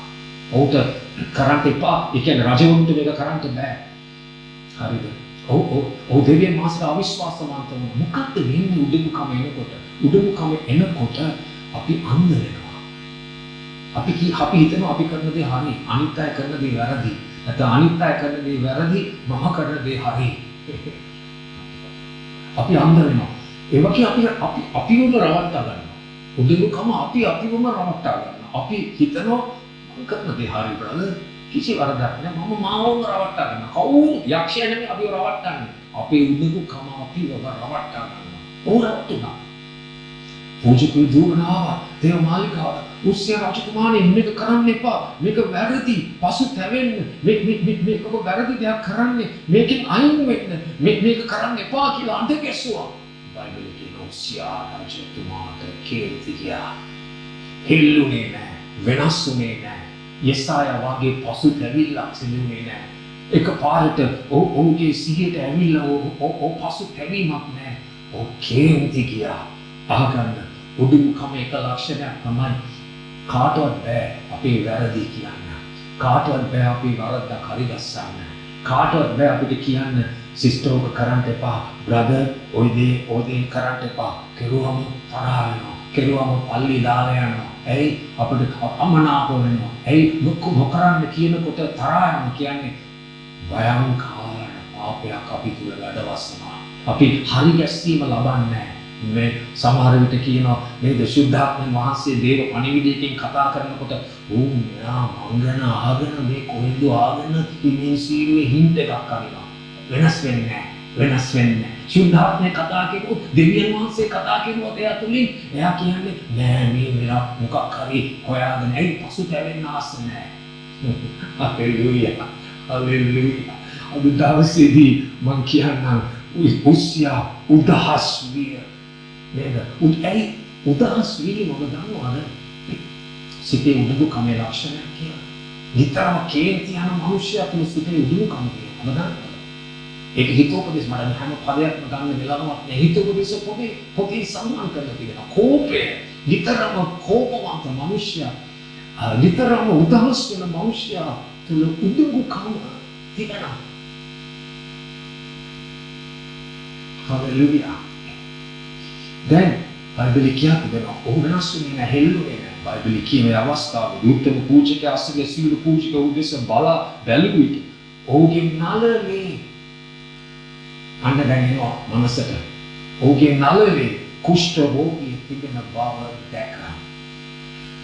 ඔහුට කරන්න එපා. ඒ කියන්නේ රජවරුන්ට මේක කරන්න බෑ. හරිද? ඔහු දෙවියන් වහන්සේට අවිශ්වාසවන්ත වුණා. මොකක්ද වෙන්නේ උඩඟුකම එනකොට? උඩඟුකම එනකොට අපි අන්ධ වෙනවා. අපි හිතනවා අපි කරන දේ හරි, අනිත් අය කරන දේ වැරදි. නැත්නම් අනිත් අය කරන දේ වැරදි, මම කරන දේ හරි. අපි අන්ධ වෙනවා. ඒ වගේ අපිවම රවට්ටා ගන්නවා. උදේකම අපිවම රවට්ටා ගන්නවා. අපි හිතනවා මම කරන දේ හරි බ්‍රදර්. කිසි වරදක් නෑ. මම මාවම රවට්ටා ගන්නවා. කවුරු යක්ෂයා නෙමෙයි අපිව රවට්ටන්නේ. අපේ උදේකම අපිව රවට්ටා ගන්නවා. ඕන රවට්ටුනා. පූජකයෝ දුවගෙන ආවා දේව මාලිගාවට. උස්සියා රජකුමාරනේ මේක කරන්න එපා. මේක වැරදි. පසුතැවෙන්න. මේක වැරදි දෙයක් කරන්නේ. මේකෙන් අයින් වෙන්න. මේක කරන්න එපා කියලා අඬ ගැසුවා. බයිබලයේ කියන උස්සියා රජතුමාට කේන්ති ගියා. හෙල්ලුනේ නැහැ. වෙනස් වුනේ නැහැ. යෙසායා වගේ පසුතැවිල්ලක් සිදුුනේ නැහැ. එකපාරට ඔහුගේ සිහියට ඇවිල්ලා ඔහු පසුතැවීමක් නැහැ. ඔහු කේන්ති ගියා. අහගන්න උඩුකම එක ලක්ෂණයක් තමයි කාටවත් බෑ අපේ වැරදි කියන්න. කාටවත් බෑ අපේ වරදක් හරි ගස්සන්න. කාටවත් බෑ අපිට කියන්න සිස්ටර් ඔක කරන්න එපා. බ්‍රදර් ඔය දේ කරන්න එපා. කෙරුවම තරහ වෙනවා. කෙරුවම පල්ලි දාලා යනවා. ඇයි අපිට අමනාප වෙනවා. ඇයි නොකරන්න කියනකොට තරහ යනවා කියන්නේ භයංකාර පාපයක් අපි තුල වැඩවසනවා. අපි හරි ගැස්සීම ලබන්නේ නැහැ. මේ සමහර විට කියනවා නේද සුද්ධාත්ම වහන්සේ දේව පණිවිඩයකින් කතා කරනකොට මෙයා මංගන ආගෙන මේ කොහෙන්ද ආගෙන ඉන්නේ සීරුවේ හින්ට් එකක් අරිනවා. වෙනස් වෙන්නේ නැහැ. සුද්ධාත්මේ කතා කෙරුවොත් දෙවියන් වහන්සේ කතා කෙරුවොත් එයා තුලින් එයා කියන්නේ නෑ මේ මෙයා මොකක් හරි හොයාගෙන ඇයි පසුතැවෙන්න ආස නැහැ. හalleluya. අද දවසේදී මං කියන්නම් උස්සියා උදහස් විය. නේද? උදහස් වීම ඔබ දන්නවද? සිතේ උඩුකමේ ලක්ෂණයක් කියලා. නිතරම කේන්ති යන මිනිස්සයා තුළ සිතේ උඩුකම තියෙනවා. ඔබ දන්නවද? ඒක හිතෝපදේශ මම හැම පදයක්ම ගන්න වෙලාවක් නෑ. හිතෝපදේශ පොතේ සම්මාන කරලා තියෙනවා. කෝපය නිතරම කෝපවන්ත මිනිස්සයා නිතරම උදහස් වෙන මිනිස්සයා තුළ උඩුකම තියෙනවා. Hallelujah. දැන් බයිබලයේ කියනවා ඔහු වෙනස් වෙන්නේ නැහැ, හෙල්ලුනේ නැහැ. බයිබලයේ කියන අවස්ථාවේ උත්තම පූජකයා අසල සියලු පූජක උදෙස බැලුව විට ඔහුගේ නළලේ අන්න දැනෙනවා මනසට. ඔහුගේ නළලේ කුෂ්ඨ රෝගී තිබෙන බව දැක්කා.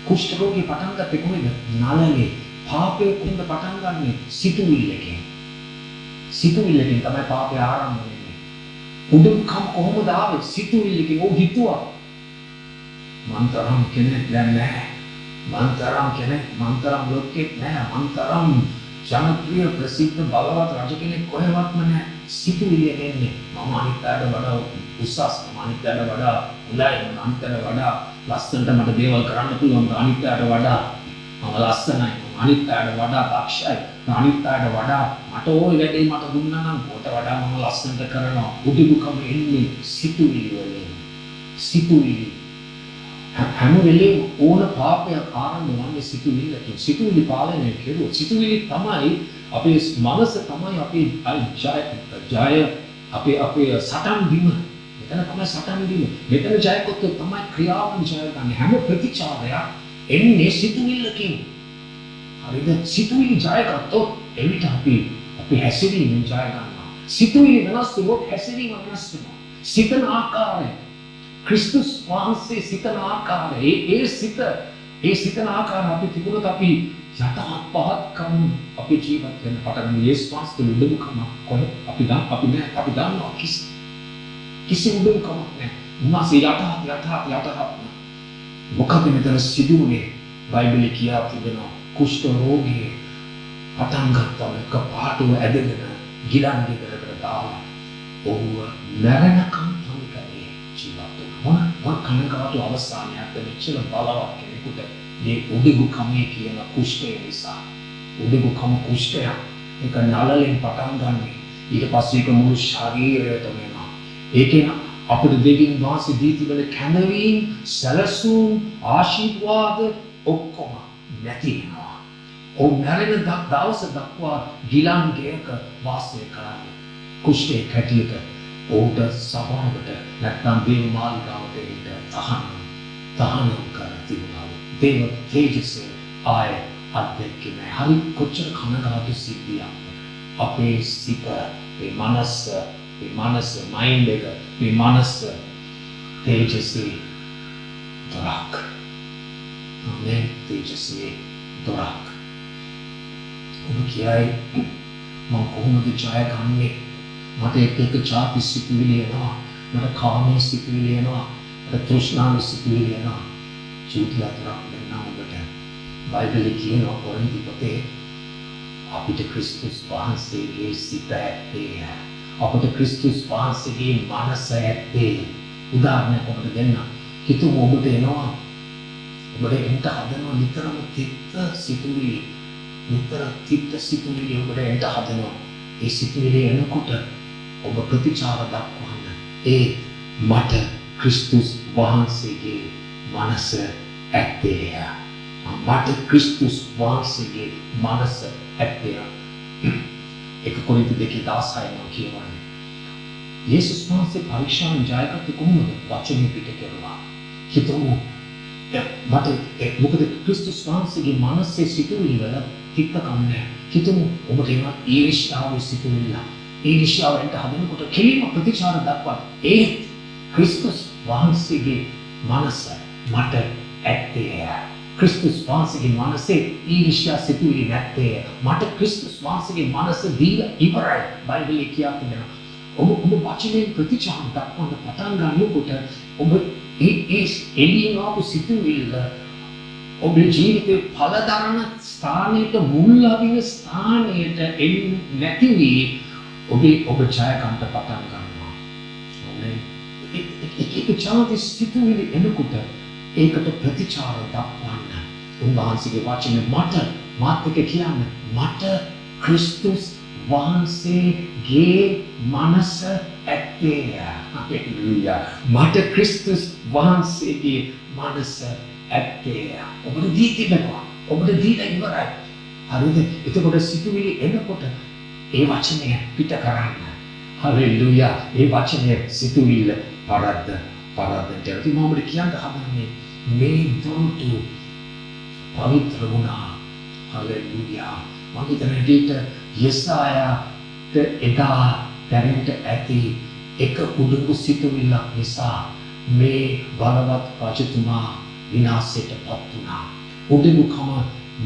කුෂ්ඨ රෝගී පටන් ගත්තේ කොහෙද? නළලේ. පාපයේ කොහෙන්ද පටන් ගන්නෙ? සිතුවිල්ලකින්. සිතුවිල්ලකින් තමයි පාපය ආරම්භ වෙන්නේ. උඩුකම කොහොමද ආවේ? සිතුවිල්ලකින්. ඔහු හිතුවා මන්තරම් කෙනෙක් දැන් නැහැ. මන්තරම් ලෝකෙත් නැහැ. මන්තරම් ජනප්‍රිය ප්‍රසිද්ධ බලවත් රජ කෙනෙක් කොහෙවත්ම නැහැ. සිතුවිල්ල එන්නේ මම අනිත්‍යයට වඩා උසස්, මම අනිත්‍යයට වඩා හොඳයි, මම අනිත්‍යයට වඩා ලස්සනට මට දේවල් කරන්න පුළුවන්, අනිත්‍යයට වඩා මම ලස්සනයි, අනිත්‍යයට වඩා දක්ෂයි, අනිත්‍යයට වඩා මට ඕන වැඩේ මට දුන්නා නම් කොට වඩා මම ලස්සනට කරනවා. උඩුකම එන්නේ සිතුවිලි වලින්. සිතුවිලි හැම වෙලේම ඕන පාපයක් ආරම්භ වන්නේ සිතුවිල්ලකින්. සිතුවිලි පාලනය කෙරුවොත් සිතුවිලි තමයි අපේ මනස තමයි අපේ ජය අපේ සටන් බිම. මෙතන තමයි සටන් බිම. මෙතන ජයකොත් තමයි ක්‍රියාවන් ජය ගන්න. හැම ප්‍රතිචාරයක් එන්නේ සිතුවිල්ලකින්. හරිද? සිතුවිලි ජය ගත්තොත් එවිට අපි හැසිරීමෙන් ජය ගන්නවා. සිතුවිලි වෙනස් වුණොත් හැසිරීම වෙනස් වෙනවා. සිතන ආකාරය ක්‍රිස්තුස් වහන්සේ සිතන ආකාරය ඒ සිතන ආකාරය අපි තිබුණොත් අපි යටහත් පහත්කම් අපේ ජීවිත වෙන පටන් යේසුස් වහන්සේ උඩුකම කොහොම අපි දන්නවා කිසි උඩුකමක් නැහැ. උන්වහන්සේ යටහත් මොකද මෙතන සිදුවුනේ? බයිබලයේ කියා තිබෙනවා කුෂ්ඨ රෝගී පටන් ගත්තා එකපාරටම ඇදගෙන ගිලන් දෙකට දාලා ඔහුව මරණකම් තමයි ජීවත් වුණා. මොන කනගාටු අවස්ථාවක්ද මෙච්චර බලවත් කෙනෙකුට මේ උඩුකමේ කියන කුෂ්ඨය නිසා. උඩුකම කුෂ්ඨය ඒක නළලෙන් පටන් ගන්න. ඊට පස්සේ ඒක මුළු ශරීරයටම එනවා. ඒකෙන් අපිට දෙවියන් වහන්සේ දී තිබෙන කැඳවීම්, සැලසුම්, ආශිර්වාද ඔක්කොම නැති වෙනවා. ඔව් මරණ දවස දක්වා ගිලන් ගේක වාසය කරන්නේ. කුෂ්ඨේ කැටියට ඔහුට සභාවට නැත්නම් දේව මාලිගාවට එන්න තහනම් කර තිබුණා. දේව තේජසේ ආය අධ්‍යක්ෂක හරි කොච්චර කනගාටු සිද්ධියක්. අපේ සිත, මනස මයින්ඩ් එක, මනස තේජසේ දොරක්. ආමේන්. තේජසේ දොරක්. ඔබ කියයි මම කොහොමද ජය ගන්නේ? මට එක චාපි සිතුවිලි එනවා. මට කාමයේ සිතුවිලි එනවා. තෘෂ්ණාව සිතුවිලි යනවා. චූටි අතරක් දෙන්නා ඔබට. බයිබලයේ කියනවා කොරින්ති පොතේ අපිට ක්‍රිස්තුස් වහන්සේගේ සිත ඇත්තේ. අපිට ක්‍රිස්තුස් වහන්සේගේ මනස ඇත්තේ. උදාහරණයක් ඔබට දෙන්න. හිතුව ඔබට එනවා. ඔබට එන්ට හදනවා නිතරම තිත්ත සිතුවිලි. නිතර තිත්ත සිතුවිලි ඔබට එන්ට හදනවා. ඒ සිතුවිලි එනකොට ඔබ ප්‍රතිචාර දක්වන්න. මට ක්‍රිස්තුස් වහන්සේගේ මනස ඇත්තේ. මට ක්‍රිස්තුස් වහන්සේගේ මනස ඇත්තේ. 1 කොරින්ති 2:16 කියවන්නේ. යේසුස් වහන්සේ පරීක්ෂාවෙන් ජයගත්තේ කොහොමද? වචනේ පිට කෙරුවා. හිතමු මට මොකද ක්‍රිස්තුස් වහන්සේගේ මනසේ සිතුවිලි වල තිත්තකම් නැහැ. හිතමු ඔබට එනවා ඊර්ෂ්‍යාව සිතුවිල්ල. ඊර්ෂ්‍යාවෙන්ට හදනකොට කෙලිම ප්‍රතිචාර දක්වන්න. ක්‍රිස්තුස් වහන්සේගේ මනස මට ඇත්තේ. ක්‍රිස්තුස් වහන්සේගේ මනසේ ඊර්ෂ්‍යා සිතුවිලි නැත්තේ. මට ක්‍රිස්තුස් වහන්සේගේ මනස දීලා ඉවරයි. බයිබලයේ කියා තිබෙනවා. ඔබ වචනේ ප්‍රතිචාර දක්වන්න පටන් ගන්නකොට ඔබ ඒ එළියෙන් ආපු සිතුවිල්ල ඔබේ ජීවිතේ ඵලදරන ස්ථානයට මුල් ලබන ස්ථානයට එන්නේ නැති වී ඔබ ජය ගන්න පටන් ගන්නවා. ඒක චාති සිතුවිලි එනකොට ඒකට ප්‍රතිචාර දක්වන්න. උන්වහන්සේගේ වචනේ මාත් එක කියන්නේ මට ක්‍රිස්තුස් වහන්සේගේ මනස ඇත්තේ. හalleluya. මට ක්‍රිස්තුස් වහන්සේගේ මනස ඇත්තේ. ඔබට දී තිබෙනවා. ඔබට දීලා ඉවරයි. හරිද? එතකොට සිතුවිලි එනකොට ඒ වචනය පිට කරන්න. හalleluya. ඒ වචනය සිතුවිල්ල පරද්දට. ඉතින් මම කියන්න හදන්නේ මේ දොරටු පවිත්‍ර වුණා. හalleluya. මම හිතන්නේ යෙසායාට එදා දැනෙන්න ඇති එක උඩඟු සිතුවිල්ලක් නිසා මේ බලවත් රජතුමා විනාශයටපත් වුණා. උඩඟුකම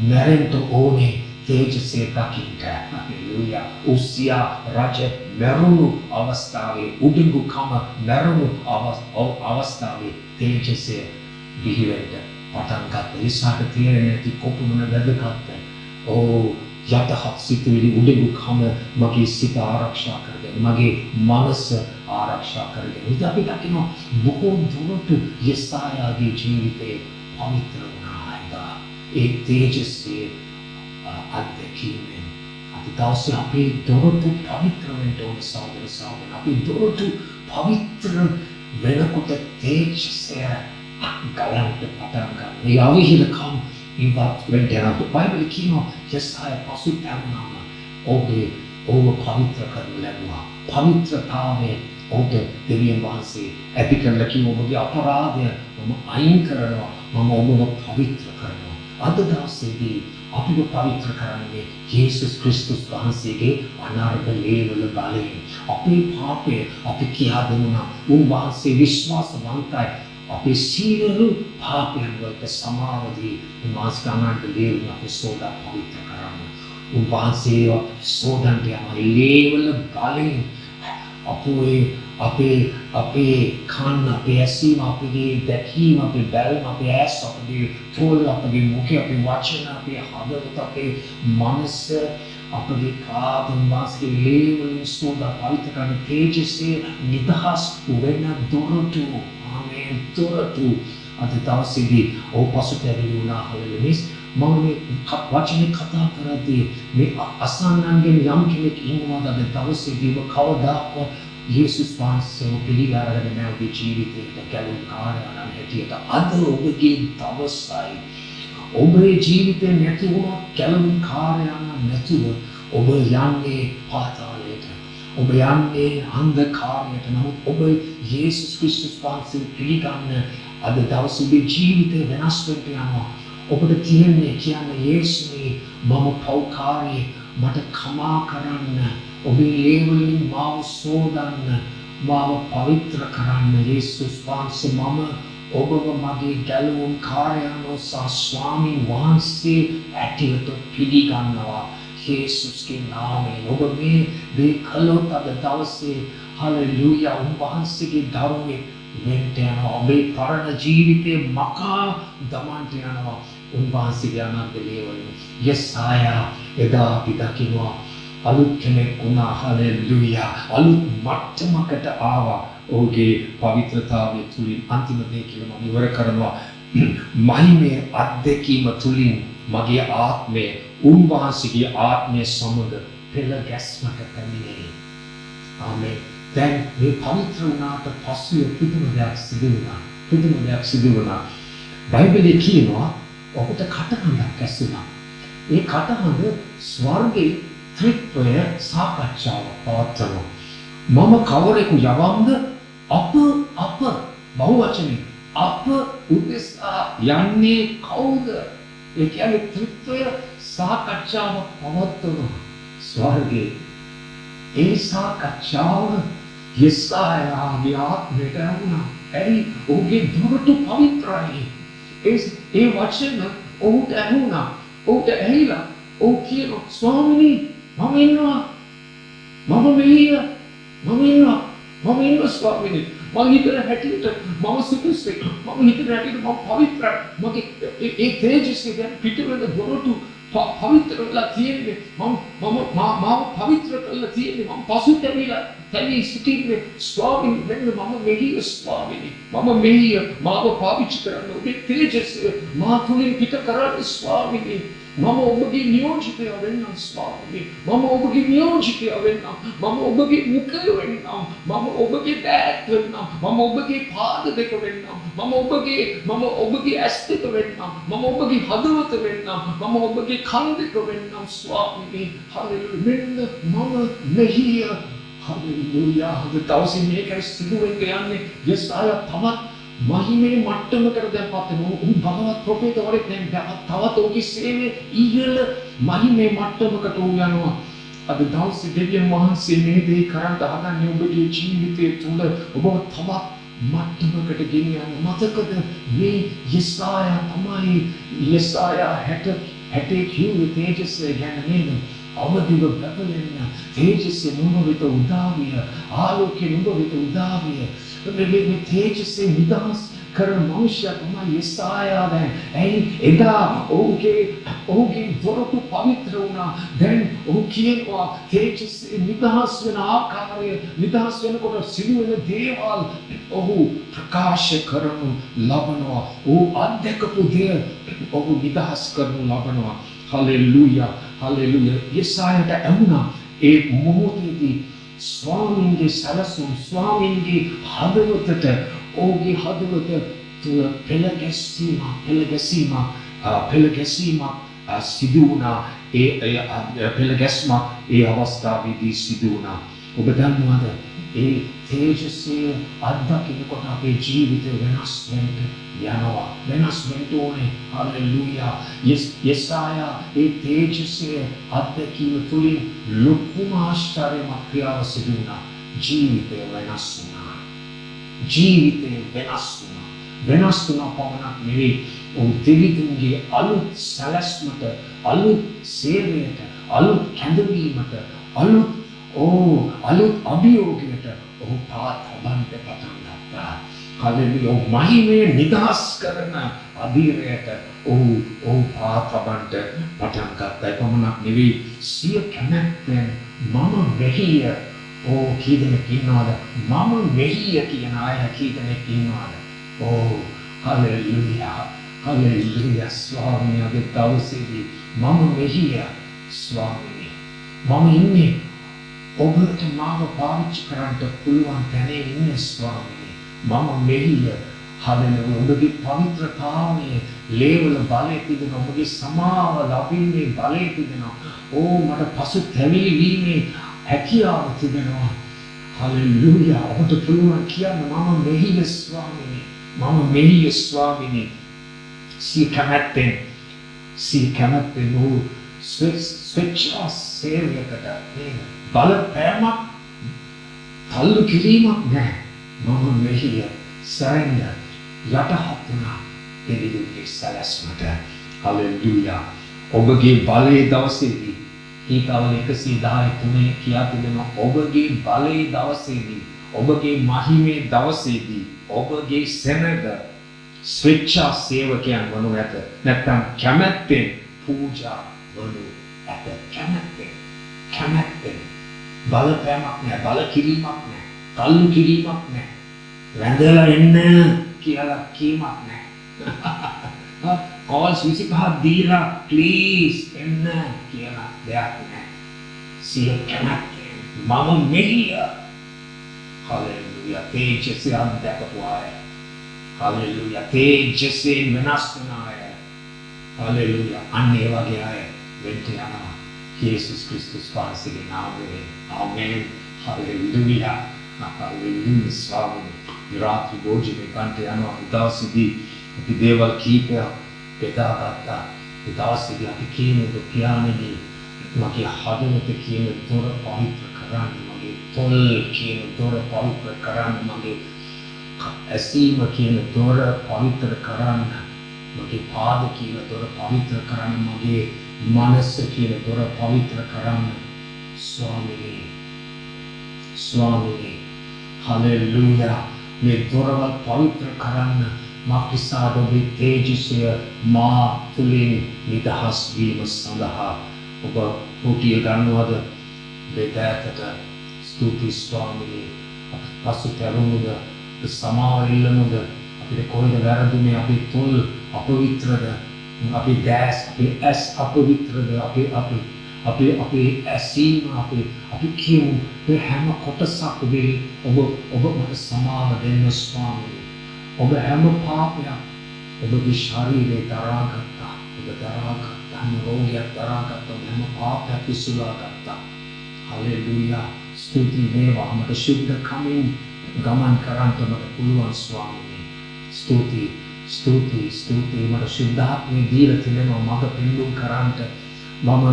මැරෙන්න ඕනේ තේජසේ දකින්න. හalleluya. උසියා රජ මරුණු අවස්ථාවේ උඩඟුකම මරුණු අවස්ථාවේ තේජසේ බිහිවෙන්න පටන් ගත්තා. ඒසාට තේරෙන්නේ නැති කොපමණ වැදගත්ද. යටහත් සිතුවිලි උඩඟුකම මගේ සිත ආරක්ෂා කරගෙන මගේ මනස ආරක්ෂා කරගෙන ඉතින් අපි දකිනවා බොහෝ දුරට යෙසායාගේ ජීවිතේ පවිත්‍ර වුණා. ඒ තේජස්සේ අත්දැකීමෙන් අපි දවසේ අපේ දොරටු පවිත්‍ර වෙන්න ඕන සහෝදර සහෝදරයන්. අපි දොරටු පවිත්‍ර වෙනකොට තේජස්සේ ගලන්ට පටන් ගන්නවා. ඒ අවිහිදකම් ඉවත් වෙන්න යනවා. බයිබලයේ කියනවා යෙසායා පසුතැවුණාම ඔබ පවිත්‍ර කරනු ලැබුවා. පවිත්‍රතාවයේ ඔබ දෙවියන් වහන්සේ ඇති කරලා කිව්ව ඔබගේ අපරාධය මම අයින් කරනවා. මම ඔබව පවිත්‍ර කරනවා. අද දවසේදී අපිව පවිත්‍ර කරන්නේ යේසුස් ක්‍රිස්තුස් වහන්සේගේ අනාර්ග ලේවල බලයෙන්. අපේ පාපය අපි කියා දෙනවා. උන්වහන්සේ විශ්වාසවන්තයි. අපේ සියලු පාපයන් වලට සමාව දී උන්වහන්සේ අනාර්ග ලේවල අපි සෝදා පවිත්‍ර කරනවා. උන්වහන්සේ සෝදන්ට යන ලේවල බලයෙන් අපේ කන්, අපේ ඇසීම, අපේ දැකීම, අපේ බැල්ම, අපේ ඇස්, අපේ තෝල්, අපේ මුඛ, අපේ වචන, අපේ හදවත, අපේ මනස, අපේ පාපන් වාසයේ ලේවලින් සෝදා පවිත්‍ර කරන තේජසේ නිදහස් වෙන දොරටු. ආමේන්. දොරටු අද දවසේදී පසුතැවිලි වුණා. හalleluya. මම මේ වචනේ කතා කරද්දී මේ අසන්නන්ගෙන් යම් කෙනෙක් ඉන්නවද අද දවසේදී ඔබ කවදාවත් යේසුස් වහන්සේව පිළිගන්න නැවති ජීවිතයකට ගැලවුම් කාර්යයන් හැටියට අද ඔබගේ දවසයි. ඔබේ ජීවිතේ නැති වුණා ගැලවුම් කාර්යයන් නැතුව ඔබ යන්නේ පාතාලයට. ඔබ යන්නේ අන්ධකාරයට. නමුත් ඔබ යේසුස් ක්‍රිස්තුස් වහන්සේ පිළිගන්න අද දවසේ ජීවිතේ වෙනස් වෙන්න යනවා. ඔබට කියන්නේ යේසුනේ මම පෞකාරී මට කමා කරන්න ඔබේ ලේවලින් මාව සෝදන්න මාව පවිත්‍ර කරන්න යේසුස් වහන්සේ මම ඔබව මගේ ගැලවුම් කාර්යයන් සහ ස්වාමීන් වහන්සේ ඇටියට පිළිගන්නවා යේසුස්ගේ නාමයෙන්. ඔබ මේ කළොත් අද දවසේ හalleluya උන්වහන්සේගේ දරුවෙක් වෙන්ට යනවා. ඔබේ පරණ ජීවිතේ මකා දමන්ට යනවා. උන්වහන්සේගේ අනන්ත ලේවල යෙසායා එදා අපි දකිනවා අලුත් කෙනෙක් වුණා. හලෙලූයා. අලුත් මට්ටමකට ආවා. ඔහුගේ පවිත්‍රතාවය තුලින් අන්තිම දේ කියලා මම ඉවර කරනවා. මහිමේ අත්දැකීම තුලින් මගේ ආත්මය උන්වහන්සේගේ ආත්මය සමග පෙළ ගැස්මට පැමිණේ. ආමේන්. දැන් මේ පවිත්‍ර වුණාට පස්සේ පුදුම දෙයක් සිදු වුණා. පුදුම දෙයක් සිදු වුණා. බයිබලයේ කියනවා ඔබට කටහඬක් ඇසුණා. ඒ කටහඬ ස්වර්ගයේ ත්‍රිත්වය සාකච්ඡාවක් පවත්වනවා. මම කවරෙකු යවම්ද? අප බහුවචනේ අප උදෙසා යන්නේ කවුද? ඒ කියන්නේ ත්‍රිත්වය සාකච්ඡාවක් පවත්වනවා ස්වර්ගයේ. ඒ සාකච්ඡාව යෙසායාගේ ආත්මයට වුණා. ඇයි? ඔහුගේ දොරටු පවිත්‍රයි. ඒ වචන ඔහුට ඇහුණා. ඔහුට ඇහිලා ඔහු කියනවා ස්වාමිනී මම ඉන්නවා. මම මෙහිය. මම ඉන්නවා ස්වාමිනී. මම හිතන හැටියට මම සුදුසුයි. මම හිතන හැටියට මම පවිත්‍රයි. මගේ ඒ තේජස්සේ දැන් පිටවෙන දොරටු පවිත්‍ර වෙලා තියෙන්නේ. මාව පවිත්‍ර කරලා තියෙන්නේ. මම පසුතැවිලා තැවී සිටින්නේ. ස්වාමීනි මෙන්න මම මෙහිය ස්වාමීනි. මම මෙහිය. මාව පාවිච්චි කරන්න ඔබේ තේජස්සේ මා තුලින් පිට කරන්න ස්වාමීනි. මම ඔබගේ නියෝජිතය වෙන්නම් ස්වාමීනි. මම ඔබගේ නියෝජිතය වෙන්නම්. මම ඔබගේ මුඛය වෙන්නම්. මම ඔබගේ දෑත් වෙන්නම්. මම ඔබගේ පාද දෙක වෙන්නම්. මම ඔබගේ ඇස් දෙක වෙන්නම්. මම ඔබගේ හදවත වෙන්නම්. මම ඔබගේ කන් දෙක වෙන්නම් ස්වාමීනි. හලෙලූයා. මෙන්න මම මෙහිය. හලෙලූයා. අද දවසේ මේකයි සිදු වෙන්න යන්නේ. යෙසායා තවත් මහිමේ මට්ටමකට දැන්පත් වෙනවා. උන් භගවත් ප්‍රොෆෙටවරයෙක් නෙමෙයි. තවත් ඔහුගේ සේවයේ ඉහළ මහිමේ මට්ටමකට උන් යනවා. අද දවසේ දෙවියන් වහන්සේ මේ දේ කරන්න හදන්නේ ඔබගේ ජීවිතය තුළ ඔබව තවත් මට්ටමකට ගෙනියන්න. මතකද මේ යෙසායා තමයි යෙසායා 60 කිව්වේ තේජස්සේ ගැන නේද? අවදිව බබලෙන්න තේජස්සේ නුඹ වෙත උදා විය. ආලෝකේ නුඹ වෙත උදා විය. මේ තේජස්සේ නිදහස් කරන මනුෂ්‍යයා තමයි යෙසායා. දැන් ඇයි එදා ඔහුගේ දොරටු පවිත්‍ර වුණා. දැන් ඔහු කියනවා තේජස්සේ නිදහස් වෙන ආකාරය, නිදහස් වෙනකොට සිදුවෙන දේවල් ඔහු ප්‍රකාශ කරනු ලබනවා. ඔහු අත්දැකපු දේ ඔහු නිදහස් කරනු ලබනවා. හලෙලූයා. හලෙලූයා. යෙසායාට ඇහුණා ඒ මොහොතේදී ස්වාමීන්ගේ සැලසුම්, ස්වාමීන්ගේ හදවතට ඔහුගේ හදවත තුළ පෙළ ගැසීම සිදු වුණා. ඒ පෙළ ගැස්ම ඒ අවස්ථාවේදී සිදු වුණා. ඔබ දන්නවද ඒ තේජස්සේ අත්දකින්නකොට අපේ ජීවිතය වෙනස් වෙන්න යනවා. වෙනස් වෙන්න ඕනේ. හලෙලූයා. යෙසායා ඒ තේජස්සේ අත්දැකීම තුළින් ලොකුම ආශ්චර්යමත් ක්‍රියාව සිදු වුණා. ජීවිතය වෙනස් වුණා. ජීවිතය වෙනස් වුණා. වෙනස් වුණා පමණක් නෙවෙයි. ඔහු දෙවිතුන්ගේ අලුත් සැලැස්මට, අලුත් සේවයට, අලුත් කැඳවීමට, අලුත් අභියෝගයට ඔහු පාත් හදන්න පටන් ගත්තා. හලෙලූයා. මහිමේ නිදහස් කරන අධීරයට ඔහු පාත් හදන්න පටන් ගත්තා. එපමණක් නෙවෙයි සිය කැමැත්තෙන් මම මෙහිය. කී දෙනෙක් ඉන්නවද? මම මෙහිය කියන අය කී දෙනෙක් ඉන්නවද? හලෙලූයා. හලෙලූයා. ස්වාමී අද දවසේදී මම මෙහිය ස්වාමී. මම ඉන්නේ ඔබට මාව පාවිච්චි කරන්න පුළුවන් තැනේ ඉන්නේ ස්වාමී. මම මෙහිය. හලෙලූයා. ඔබගේ පවිත්‍රතාවයේ ලේවල බලය තිබෙනවා. ඔබගේ සමාව ලැබීමේ බලය තිබෙනවා. මට පසු තැවිලි වීමේ හැකියාව තිබෙනවා. හලෙලූයා. ඔබට පුළුවන් කියන්න මම මෙහිය ස්වාමී. මම මෙහිය ස්වාමී. සිය කැමැත්තෙන් ස්වේච්ඡා සේවයකට බලපෑමක් තල්ලු කිරීමක් නැහැ. මම මෙහිය සරෙන්ඩර් යටහත් වුණා දෙවියන්ගේ සැලැස්මට. හලෙලූයා. ඔබගේ බලයේ දවසේදී ඊතවල 113 කියා තිබෙනවා. ඔබගේ බලයේ දවසේදී ඔබගේ මහිමේ දවසේදී ඔබගේ සෙනඟ ස්වේච්ඡා සේවකයන් වනු ඇත. නැත්නම් කැමැත්තෙන් පූජා වනු ඇත. කැමැත්තෙන් බලපෑමක් නැහැ, බල කිරීමක් නැහැ, තල්ලු කිරීමක් නැහැ, වැඳලා එන්න කියලා කීමක් නැහැ. කෝල්ස් 25 දීලා ප්ලීස් එන්න කියලා දෙයක් නැහැ. සිය කැමැත්තෙන් මම මෙහිය. හලෙලූයා. තේජස්සේ අත්දැකපු අය. හලෙලූයා. තේජස්සේ වෙනස් වුණ අය. හලෙලූයා. අන්න ඒ වගේ අය වෙන්න යනවා. යේසුස් ක්‍රිස්තුස් වහන්සේගේ නාමයෙන්. ආමේන්. හලෙලූයා. හලෙලූයා. ස්වාමී රාත්‍රී භෝජනේ කන්ට යනවා. දවසේදී අපි දේවල් කීපයක් බෙදාගත්තා. දවසේදී අපි කියනද පියාණනි මගේ හදවත කියන දොර පවිත්‍ර කරන්න, මගේ තොල් කියන දොර පවිත්‍ර කරන්න, මගේ ඇසීම කියන දොර පවිත්‍ර කරන්න, මගේ පාද කියන දොර පවිත්‍ර කරන්න, මගේ මනස කියන දොර පවිත්‍ර කරන්න. ස්වාමීනි හලෙලූයා. මේ දොරවල් පවිත්‍ර කරන්න මක්නිසාද ඔබේ තේජසය මා තුළින් නිදහස් වීම සඳහා ඔබ පුටිය ගන්නවද? බෙදෑතට ස්තුති ස්වාමීනි. පසු තැරුණුද, සමාව ඉල්ලමුද? අපිට කොහෙද වැරදුනේ? අපේ තොල් අපවිත්‍රද? අපේ දැස්, අපේ ඇස් අපවිත්‍රද? අපේ ඇසීම අපි කියමු මේ හැම කොටසක් ඔබ මට සමාව දෙන්න ස්වාමීනි. ඔබ හැම පාපයක් ඔබගේ ශරීරේ දරාගත්තා. ඔබ දරාගත්තා. හැම රෝගයක් දරාගත්තා. හැම පාපයක් විසුලාගත්තා. හලෙලූයා. ස්තුති වේවා. මට ශුද්ධකමින් ගමන් කරන්නට මට පුළුවන් ස්වාමීනි. ස්තුති මට ශුද්ධාත්මය දීලා තිබෙනවා මඟ පෙන්වුම් කරන්නට. මම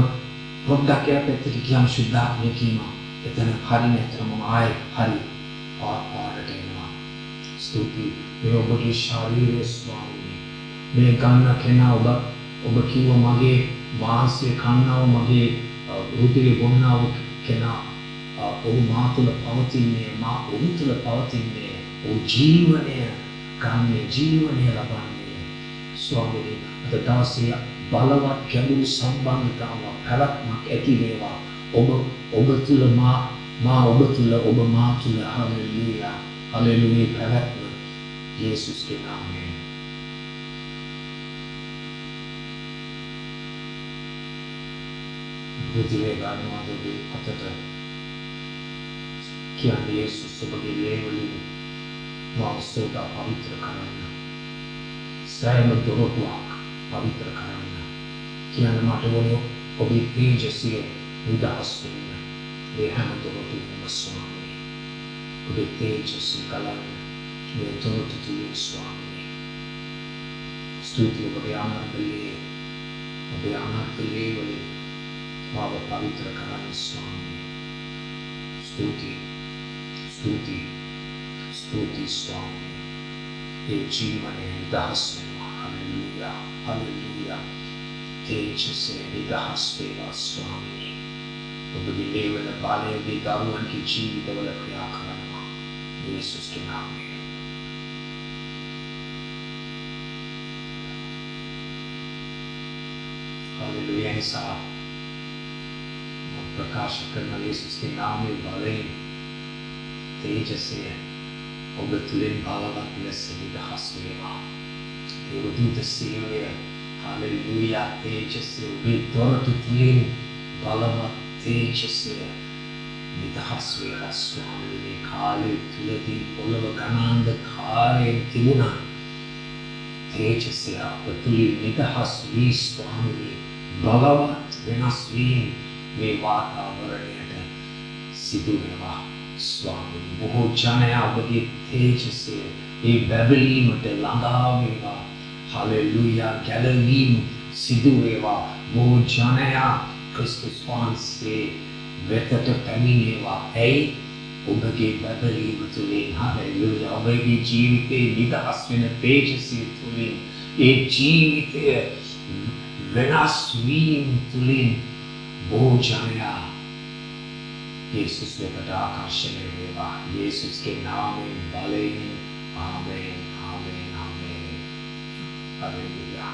පොඩ්ඩක් පැත්තට ගියම ශුද්ධාත්මය කියනවා. එතන හරි නැතර මම ආයෙ හරි පාරට එනවා. ස්තුති මේ ඔබගේ ශාරීරික ස්වාමීනි. මේ ගන්න කෙනා ඔබ කිව්ව මගේ වාසය කන්නව මගේ රුධිරය බොන්නව කෙනා ඔබ මා තුළ පවතින්නේ, මා ඔබ තුළ පවතින්නේ, ඔබ ජීවනය ගන්නේ, ජීවනය ලබන්නේ. ස්වාමීනි අද දවසේ බලවත් ගැඹුරු සම්බන්ධතාවක් පැවැත්මක් ඇති වේවා. ඔබ තුළ මා ඔබ තුළ ඔබ මා තුළ. හලෙලූයා. හලෙලූයා. පැවැත්ම යේසුස්ගේ නාමයෙන්. රුධිරය ගන්නවාද ඔබේ අතට කියන්නේ යේසුස් ඔබගේ ලේවලින් මාසෝට පවිත්‍ර කරන්න. සෑම දොරටුවක් පවිත්‍ර කරන්න. කියන මට ඕනේ ඔබේ තේජසිය නිදහස් වෙන්න. මේ හැම දොරටුවක්ම ස්වාමීනි. ඔබේ තේජසිය ගලන්න. මේ දොරටු තුලින් ස්වාමීනි. ස්තුති ඔබගේ අනාර්ගලේ වලින් මාව පවිත්‍ර කරන්න ස්වාමීනි. ස්තුති ස්වාමීනි. ඒ ජීවනය නිදහස් වෙනවා. හලෙලූයා. හලෙලූයා. තේජසේ නිදහස් වේවා ස්වාමීනි. ඔබගේ ලේවල බලය ඔබේ දරුවන්ගේ ජීවිතවල ක්‍රියා කරනවා. යේසුස්ගේ නාමයෙන්. හලෙලූයා. නිසා ප්‍රකාශ කරන යේසුස්ගේ නාමයේ බලයෙන් තේජසේ ඔබ තුළින් බලවත් ලෙස නිදහස් වේවා. දේවදූත සේවය හලෙලූයා. තේජසේ ඔබේ දොරටු තුළින් බලවත් තේජසේ නිදහස් වේවා ස්වාමීනි. කාලය තුළදී පොළව ගණාන්ධකාරයෙන් තිබුණා. තේජසේ අප තුළින් නිදහස් වී ස්වාමීනි. බලවත් වෙනස් වී මේ වාතාවරණයට සිදු වේවා ස්වාමීනි. බොහෝ ජනයා ඔබගේ තේජසේ ඒ බැබලීමට ළඟා වේවා. හලෙලූයා. ගැලවීම සිදු වේවා. බොහෝ ජනයා ක්‍රිස්තුස් වහන්සේ වෙතට පැමිණේවා. ඇයි? ඔබගේ බැබලීම තුළින්. හලෙලූයා. ඔබගේ ජීවිතේ නිදහස් වෙන තේජසේ තුළින් ඒ ජීවිතය වෙනස් වීම තුළින් බොහෝ ජනයා यीशुस ने आकाश में देवा यीशुस के नाम में भले आमीन आमीन आमीन हालेलुया